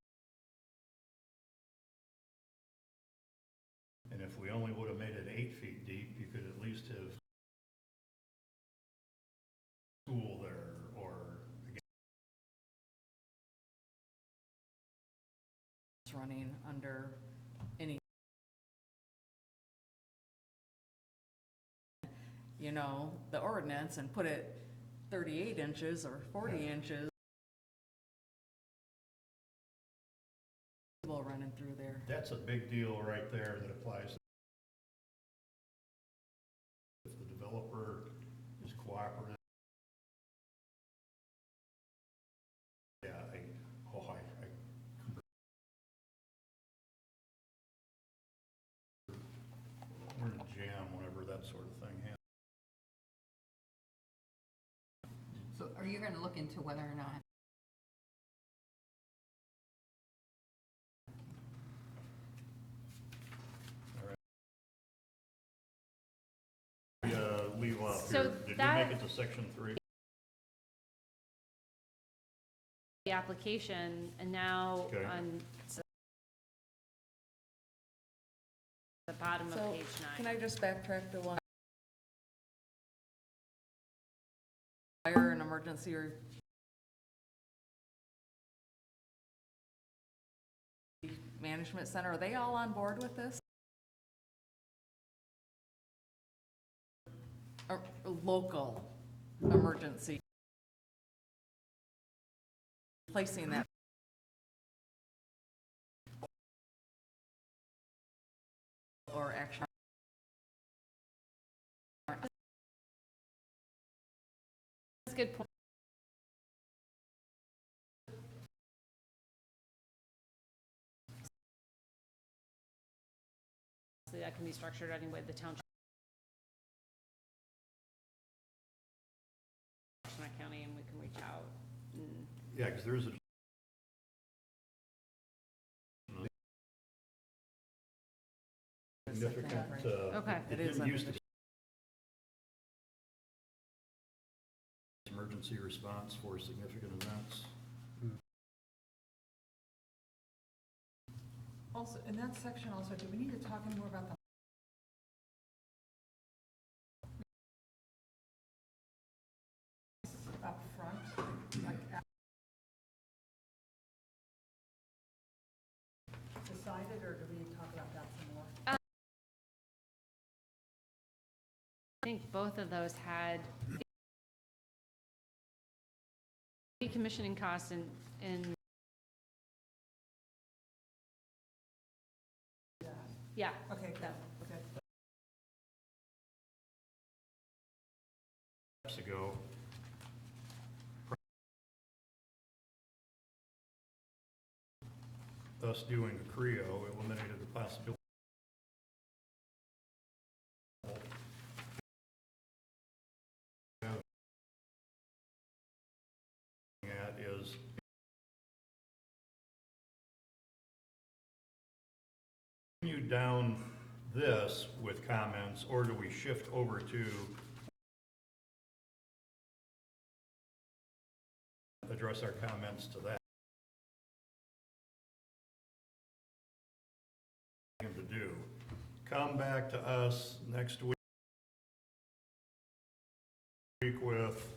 And if we only would have made it 8 feet deep, you could at least have school there or. It's running under any, you know, the ordinance and put it 38 inches or 40 inches. People running through there. That's a big deal right there that applies. If the developer is cooperative. Yeah, we're in a jam whenever that sort of thing happens. So are you gonna look into whether or not Leave off So here. Did we that- make it to section 3? The application, and now Okay. on the bottom of So, page can 9. I just backtrack to one? Fire and emergency management center, are they all on board with this? Or local emergency? Placing that. Or action. That's a good point. So that can be structured any way the township. County, and we can reach out and Yeah, because there is a. Significant, Okay. it It is didn't used to under be emergency response for significant events. Also, in that section also, do we need to talk any more about the up front, like decided, or do we need to talk about that some more? I think both of those had decommissioning costs and yeah, Okay, good, good. Steps ago, us doing a Creo eliminated the possibility at is continue down this with comments, or do we shift over to address our comments to that? Him to do. Come back to us next week with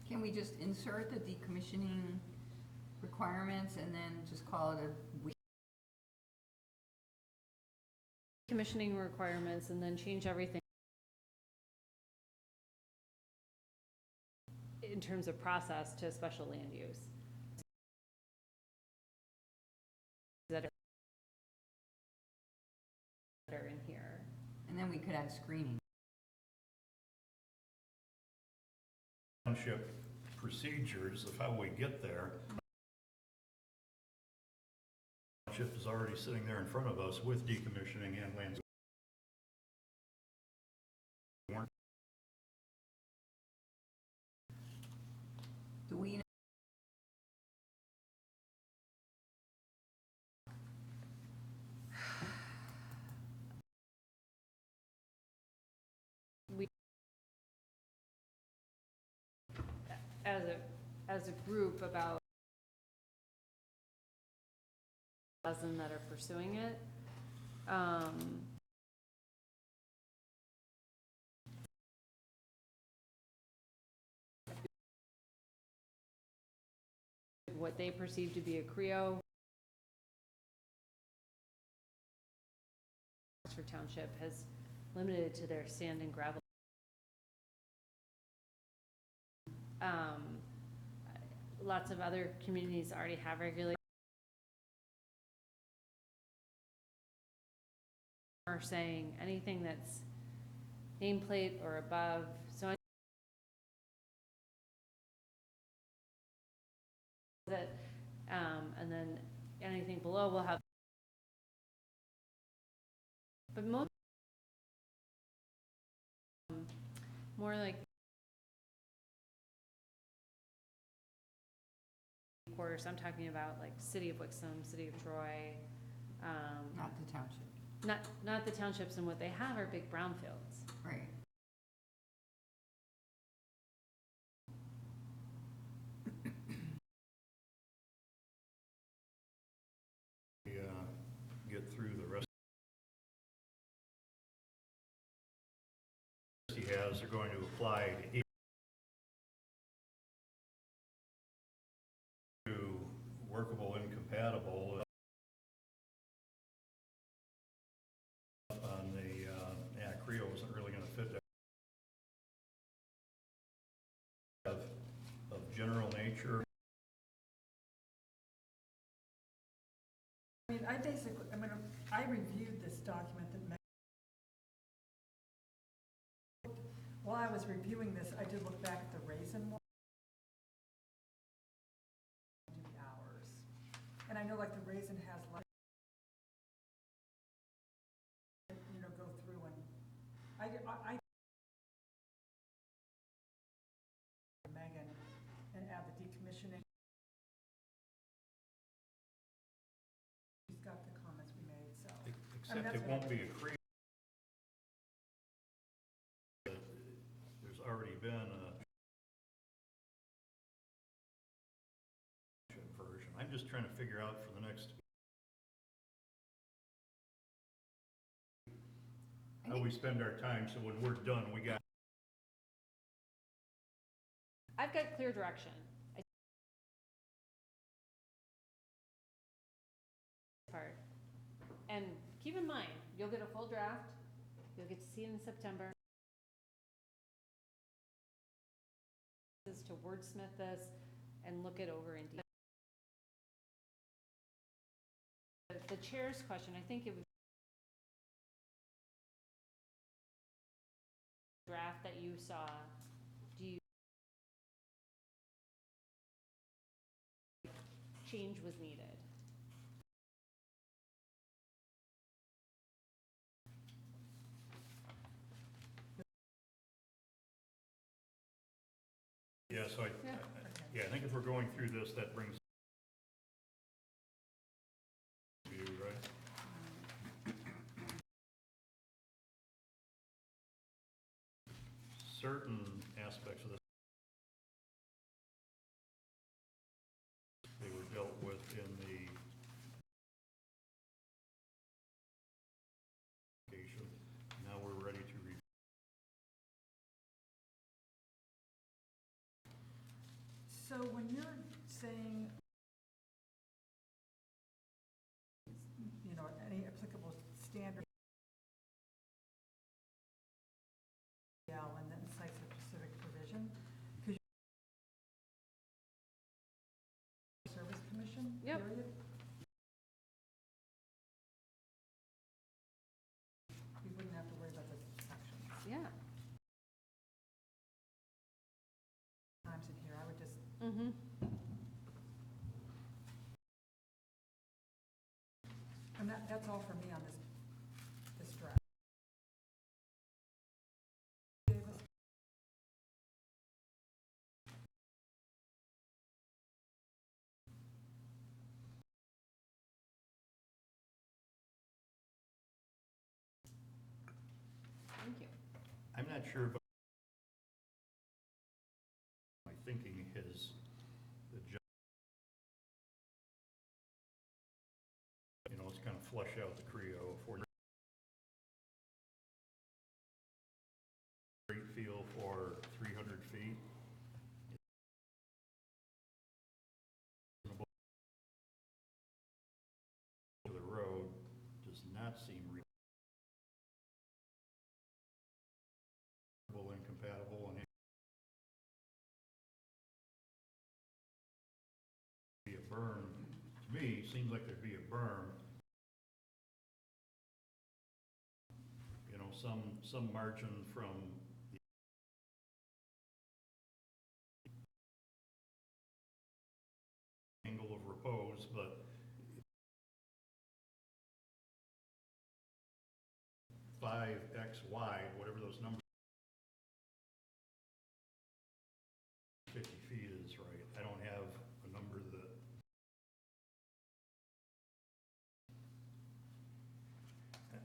Can we just insert the decommissioning requirements and then just call it a week? Commissioning requirements and then change everything in terms of process to special land use. That are in here. And then we could add screening. township procedures of how we get there. Township is already sitting there in front of us with decommissioning and land. Do we as a group about dozen that are pursuing it. What they perceive to be a Creo. Oxford Township has limited to their sand and gravel. Lots of other communities already have regulations. Are saying anything that's nameplate or above, so that, and then anything below will have, but most, more like quarters. I'm talking about like City of Wixom, City of Troy, not the township, not the townships, and what they have are big brownfields. right? Get through the rest he has are going to apply to workable incompatible on the Creo isn't really going to fit that of general nature. I mean, I reviewed this document that while I was reviewing this, I did look back at the raisin one. The hours. And I know like the raisin has like, go through and I Megan and add the decommissioning. She's got the comments we made, so. Except it won't be a Creo. There's already been a version. I'm just trying to figure out for the next how we spend our time, so when we're done, we got. I've got clear direction. Part. And keep in mind, you'll get a full draft. You'll get to see it in September. Is to wordsmith this and look it over in detail. The chair's question, I think it would draft that you saw. Do you change was needed. Yeah, so Yeah. yeah, I think if we're going through this, that brings you, right? Certain aspects of this, they were dealt with in the application. Now we're ready to review. So when you're saying, you know, any applicable standard, and then site-specific provision, because Service Commission, Yep. period? We wouldn't have to worry about this section. Yeah. Times in here, I would just, Mm-hmm. and that's all for me on this draft. Davis? Thank you. I'm not sure, but my thinking is the you know, let's kind of flesh out the Creo for great feel for 300 feet. To the road does not seem reasonable, incompatible, and be a berm. To me, seems like there'd be a berm. You know, some margin from the angle of repose, but 5x wide, whatever those numbers, 50 feet is, right? I don't have a number that,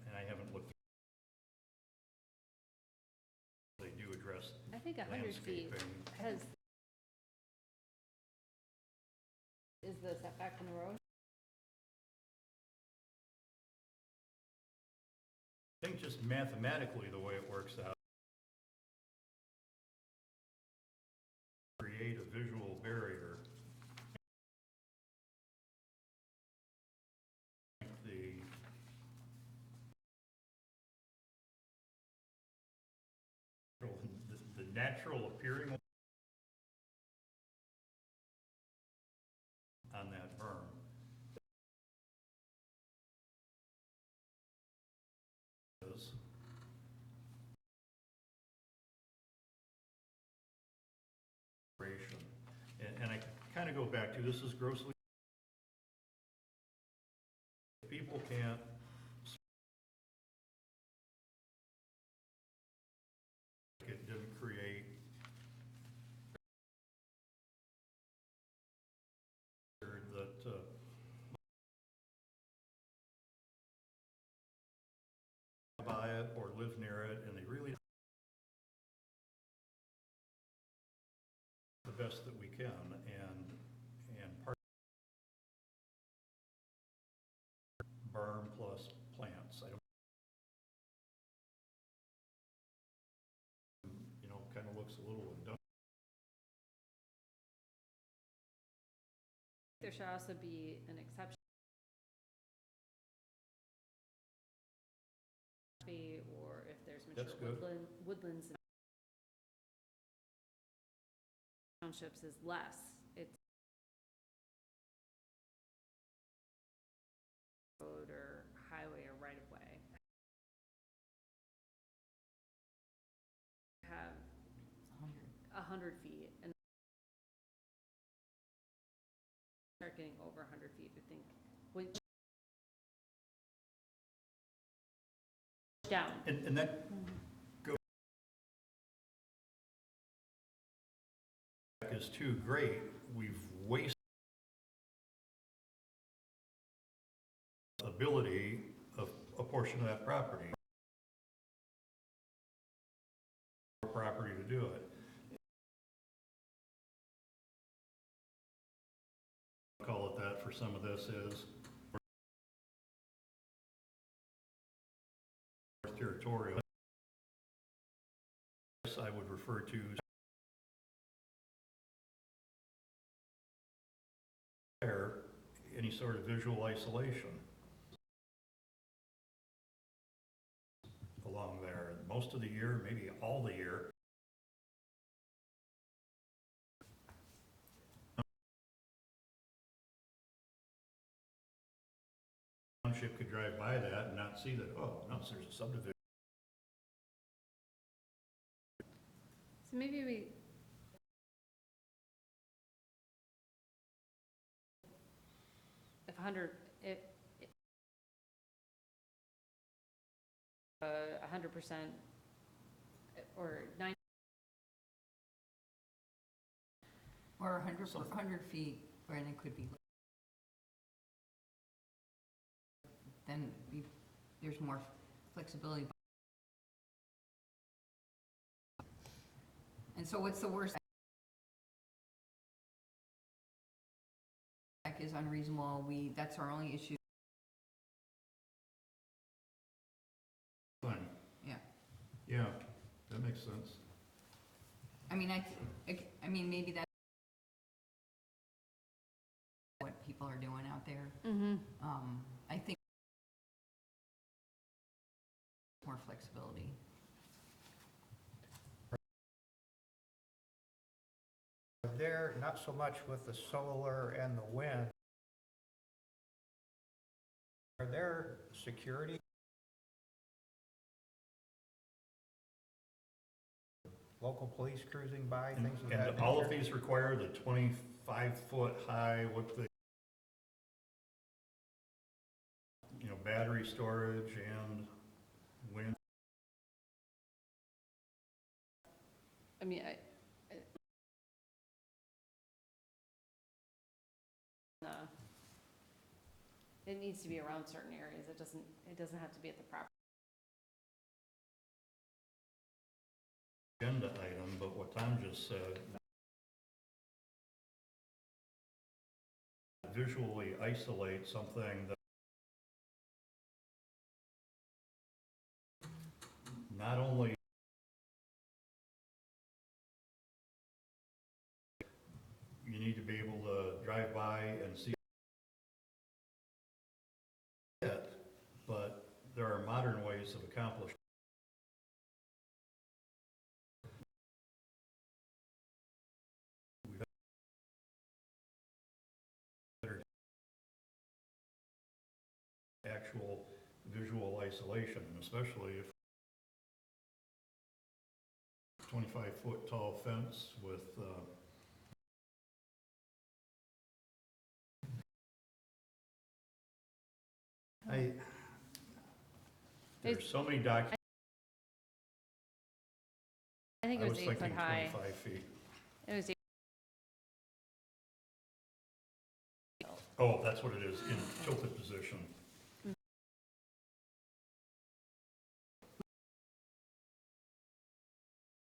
and I haven't looked. They do address I think 100 feet landscaping. has, is the setback from the road? I think just mathematically, the way it works out, create a visual barrier. The natural appearing on that berm. Is and I kind of go back to, this is grossly, people can't it didn't create that buy it or live near it, and they really the best that we can, and part berm plus plants. I don't, you know, kind of looks a little industrial. There should also be an exception. Or if there's That's mature good. woodlands in townships is less. It's road or highway or right of way. Have 100 feet and start getting over 100 feet, I think, which down. And that is too great. We've wasted ability of a portion of that property to do it. Call it that for some of this is territorial. I would refer to any sort of visual isolation along there. Most of the year, maybe all the year. Township could drive by that and not see that, oh, no, there's a subdivision. So maybe we, if 100, if 100% or 90. Or 100 feet, and it could be, then there's more flexibility. And so what's the worst? Is unreasonable, that's our only issue. Fine. Yeah. Yeah, that makes sense. I mean, I mean, maybe that's what people are doing out there. I think more flexibility. There, not so much with the solar and the wind. Are there security? Local police cruising by, things of that nature? And all of these require the 25-foot high with the, you know, battery storage and wind. I mean, it needs to be around certain areas. It doesn't have to be at the property. Agenda item, but what Tom just said, visually isolate something that not only you need to be able to drive by and see it, but there are modern ways of accomplishing actual visual isolation, and especially if 25-foot tall fence with there's so many documents. I think it was 8 foot thinking high. 25 feet. It was 8. Oh, that's what it is, in tilted position.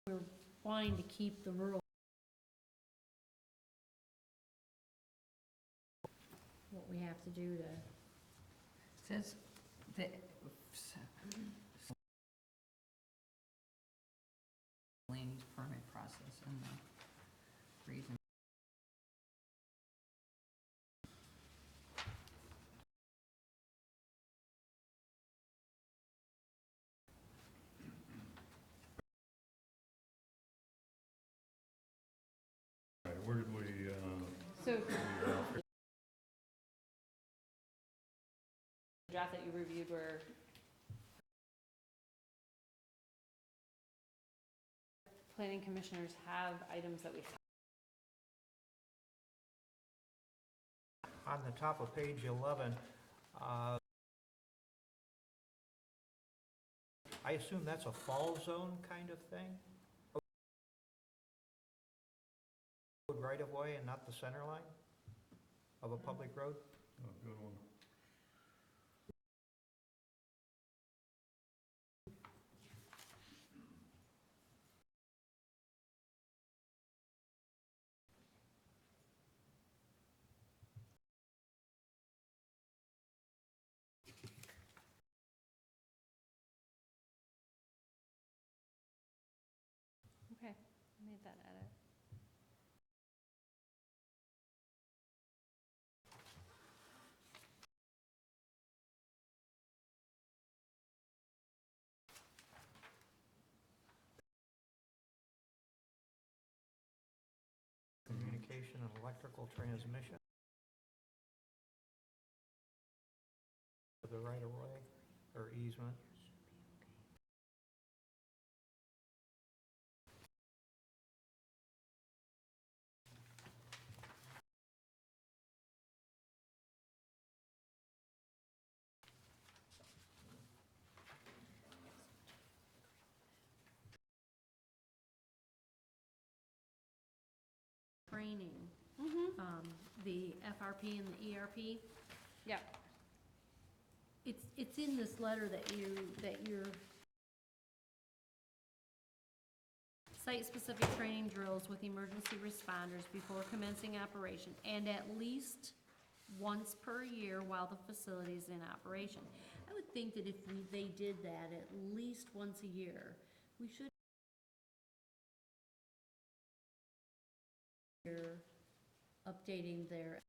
We're wanting to keep the rural. What we have to do to. Says that land use permit process and the reason. All right, where did we, So the draft that you reviewed were planning commissioners have items that we on the top of page 11, I assume that's a fall zone kind of thing? Right of way and not the center line of a public road? Oh, good one. Okay, I made that edit. Communication and electrical transmission of the right of way or easement. Training, Mm-hmm. the FRP and the ERP, Yeah, it's in this letter that you're site-specific training drills with emergency responders before commencing operation, and at least once per year while the facility is in operation. I would think that if they did that at least once a year, we should updating their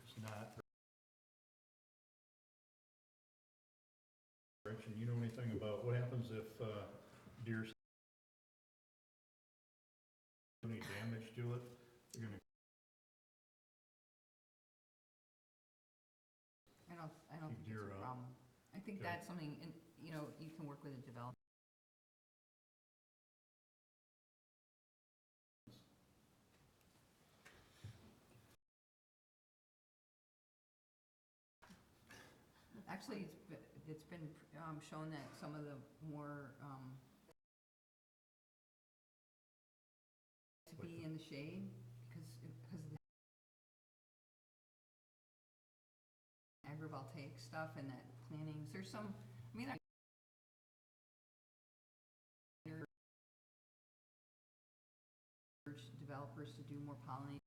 It's not. Gretchen, you know anything about what happens if deer do any damage to it? You're gonna I don't Keep think it's deer a out. problem. I think Okay. that's something, and, you know, you can work with a developer. Actually, it's been shown that some of the more, to be in the shade, because of the agrivoltaic stuff and that plantings, there's some, I mean, I urge developers to do more pollinating.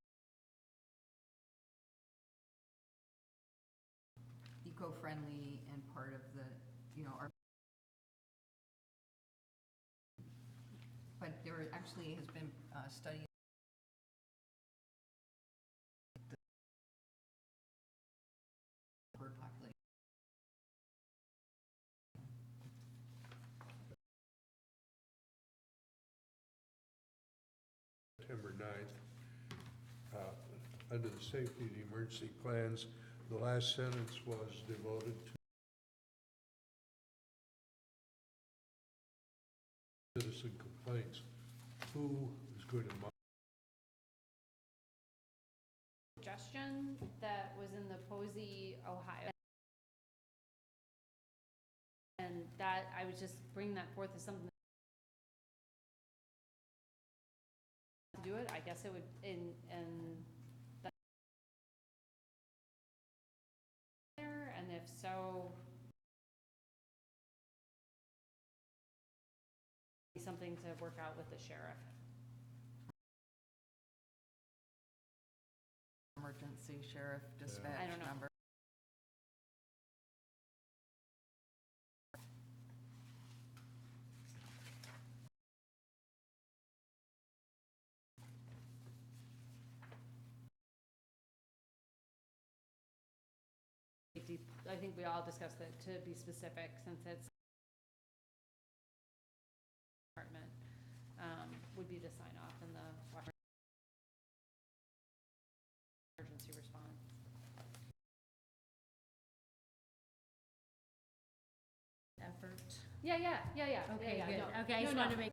Eco-friendly and part of the, you know, our. But there actually has been studies. Bird population. September 9th. Under the safety and emergency plans, the last sentence was devoted to citizen complaints. Who is going to suggestion that was in the Posey, Ohio. And that, I would just bring that forth as something to do it, I guess it would, there, and if so, something to work out with the sheriff. emergency sheriff I dispatch don't know. number. I think we all discussed that to be specific, since it's department, would be to sign off in the emergency response. Yeah, Okay, yeah, good. no. Okay, I No, just no. wanted to make,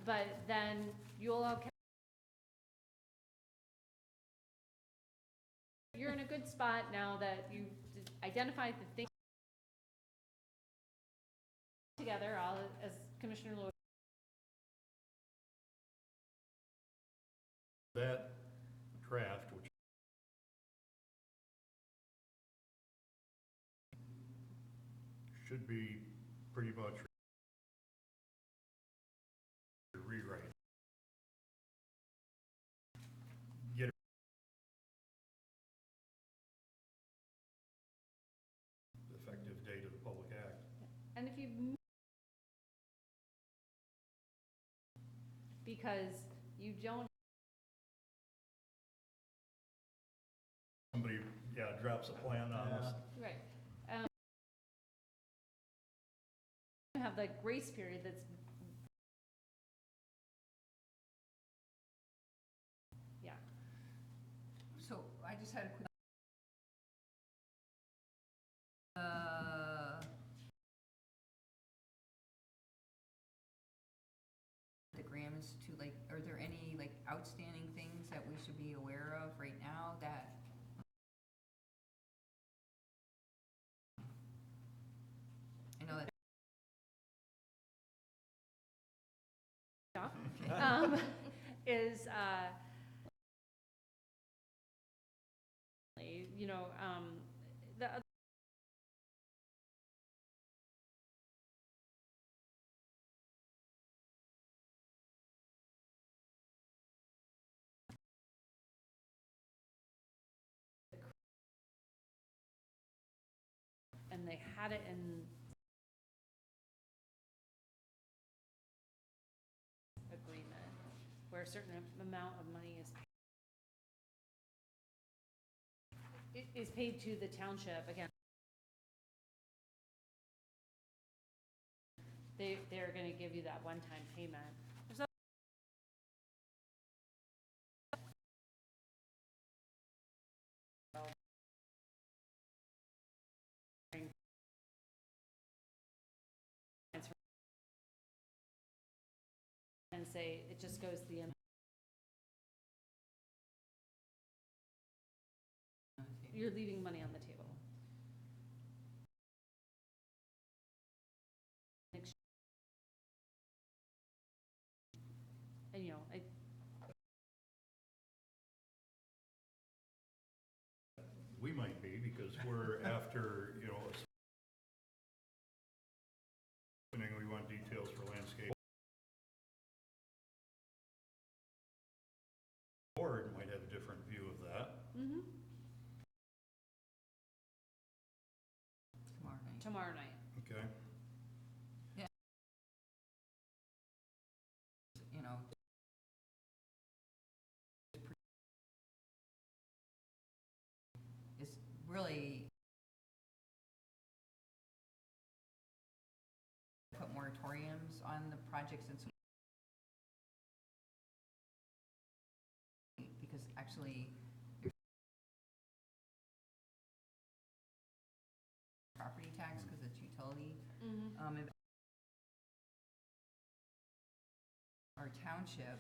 But then you'll okay. You're in a good spot now that you've identified the things together, all as Commissioner Lewis. That draft, which should be pretty much rewrite. Get the effective date of the public act. And if you, because you don't, Somebody, drops a plan on us. right. You have the grace period that's, yeah. So I just had a quick. The Graham Institute, like, are there any, like, outstanding things that we should be aware of right now that? I know that. Is, you know, the and they had it in agreement where a certain amount of money is paid to the township, again. They're gonna give you that one-time payment. There's and say, it just goes to the end. You're leaving money on the table. And, you know, We might be, because we're after, we want details for landscape. Board might have a different view of that. mm-hmm, Tomorrow night. Okay. You know. Is really put moratoriums on the projects and so. Because actually, your property tax, because it's utility, mm-hmm. Our township.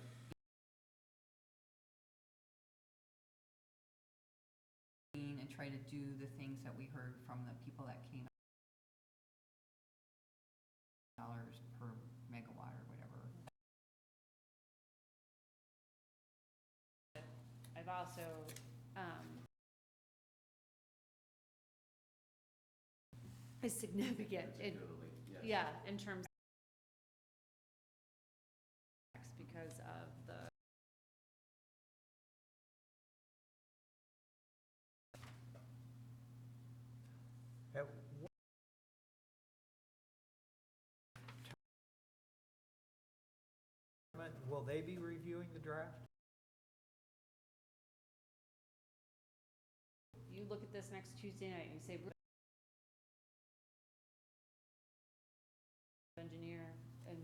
And try to do the things that we heard from the people that came. Dollars per megawatt or whatever. I've also, is significant, yeah, in terms because of the At will they be reviewing the draft? you look at this next Tuesday night and you say, engineer, and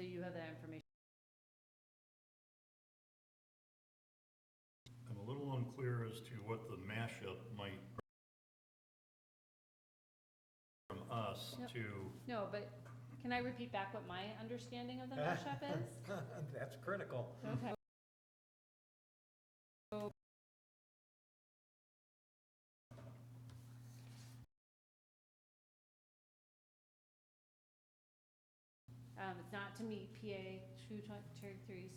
you have that information. I'm a little unclear as to what the mashup might from us Yep. to, No, but can I repeat back what my understanding of the mashup is? That's critical. Okay. It's not to meet PA 223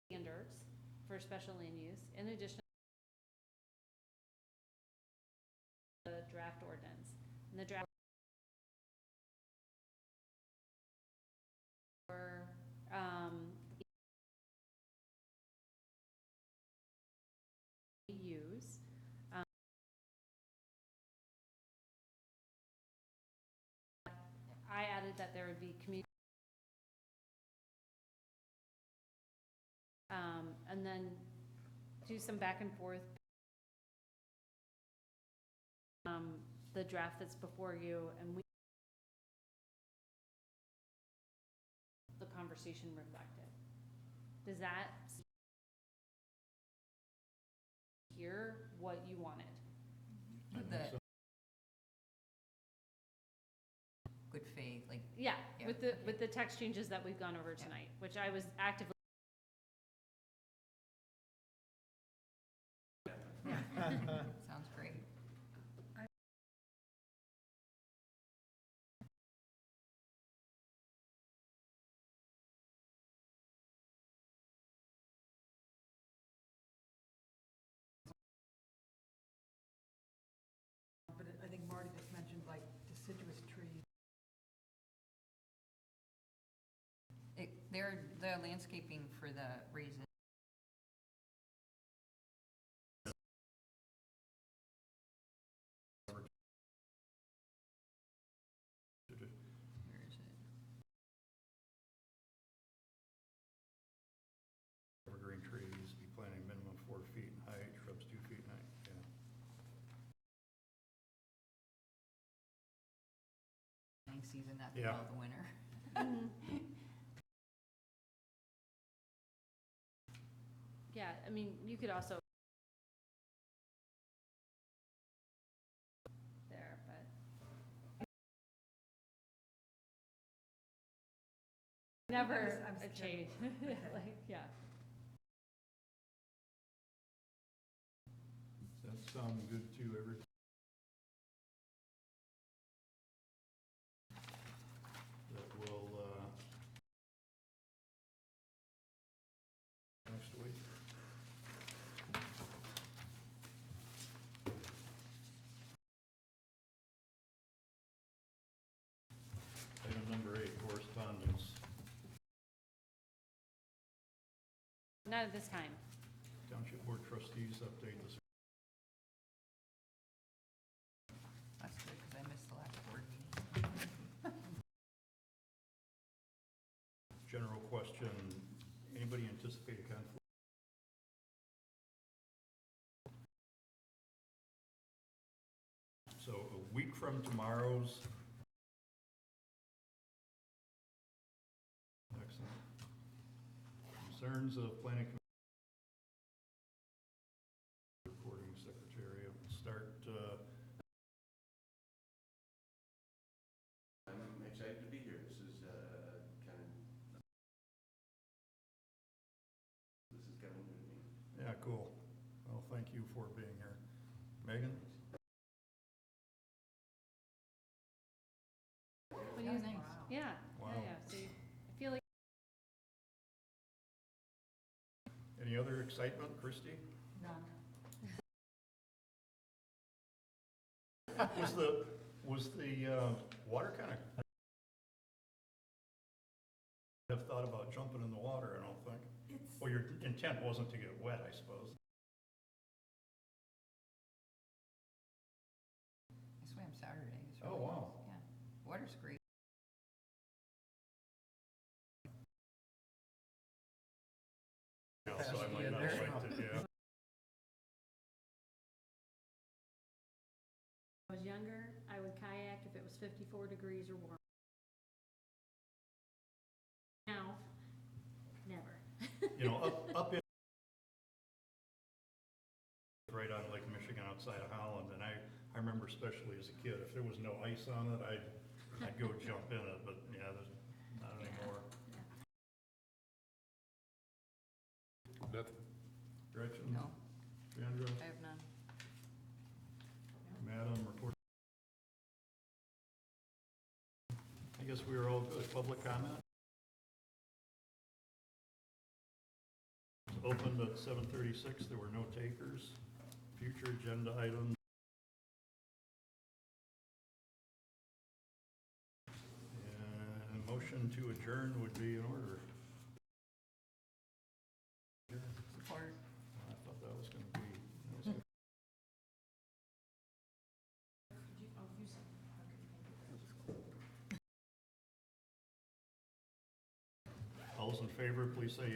standards for special land use, in addition to the draft ordinance. And the draft or use. I added that there would be community. And then do some back and forth. The draft that's before you, and the conversation reflected. Does that hear what you wanted? With the good faith, like, Yeah, Yeah. with the text changes that we've gone over tonight, which I was actively. sounds great. But I think Marty just mentioned like deciduous trees. The landscaping for the raises. Where is it? evergreen trees, be planting minimum 4 feet in height, shrubs 2 feet in height, yeah. Planting season, not the Yeah. middle of the winter. Yeah, I mean, you could also. There, but. Never I'm a scared. change, Okay. like, yeah. Does that sound good to everybody? That will, next week. Item number 8, correspondence. Not at this time. Township Board Trustees update this. That's good, because I missed the last board meeting. General question, anybody anticipate a conflict? So a week from tomorrow's. Excellent. Concerns of planning commission. Recording secretary, start, I'm excited to be here. This is coming good to me. yeah, cool. Well, thank you for being here. Megan? What do That you was think? nice. Yeah, Wow. yeah, so I feel like. Any other excitement, Christie? None. Was the water kind of? Have thought about jumping in the water, I don't think. It's, Well, your intent wasn't to get wet, I suppose. I swam Saturday. It's Oh, really wow. nice. Yeah, water's great. So I might not There you like go. to, yeah. 54 degrees or warmer. Now, never. You know, up in, right on Lake Michigan outside of Holland, and I remember especially as a kid, if there was no ice on it, I'd go jump in it, but yeah, there's not anymore. Nothing. Gretchen? No, Sandra? I have none. Madam, report. I guess we are all good. Public comment? It's opened at 7:36. There were no takers. Future agenda items. And motion to adjourn would be in order. support. I thought that was gonna be, that was All those in favor, please say yes.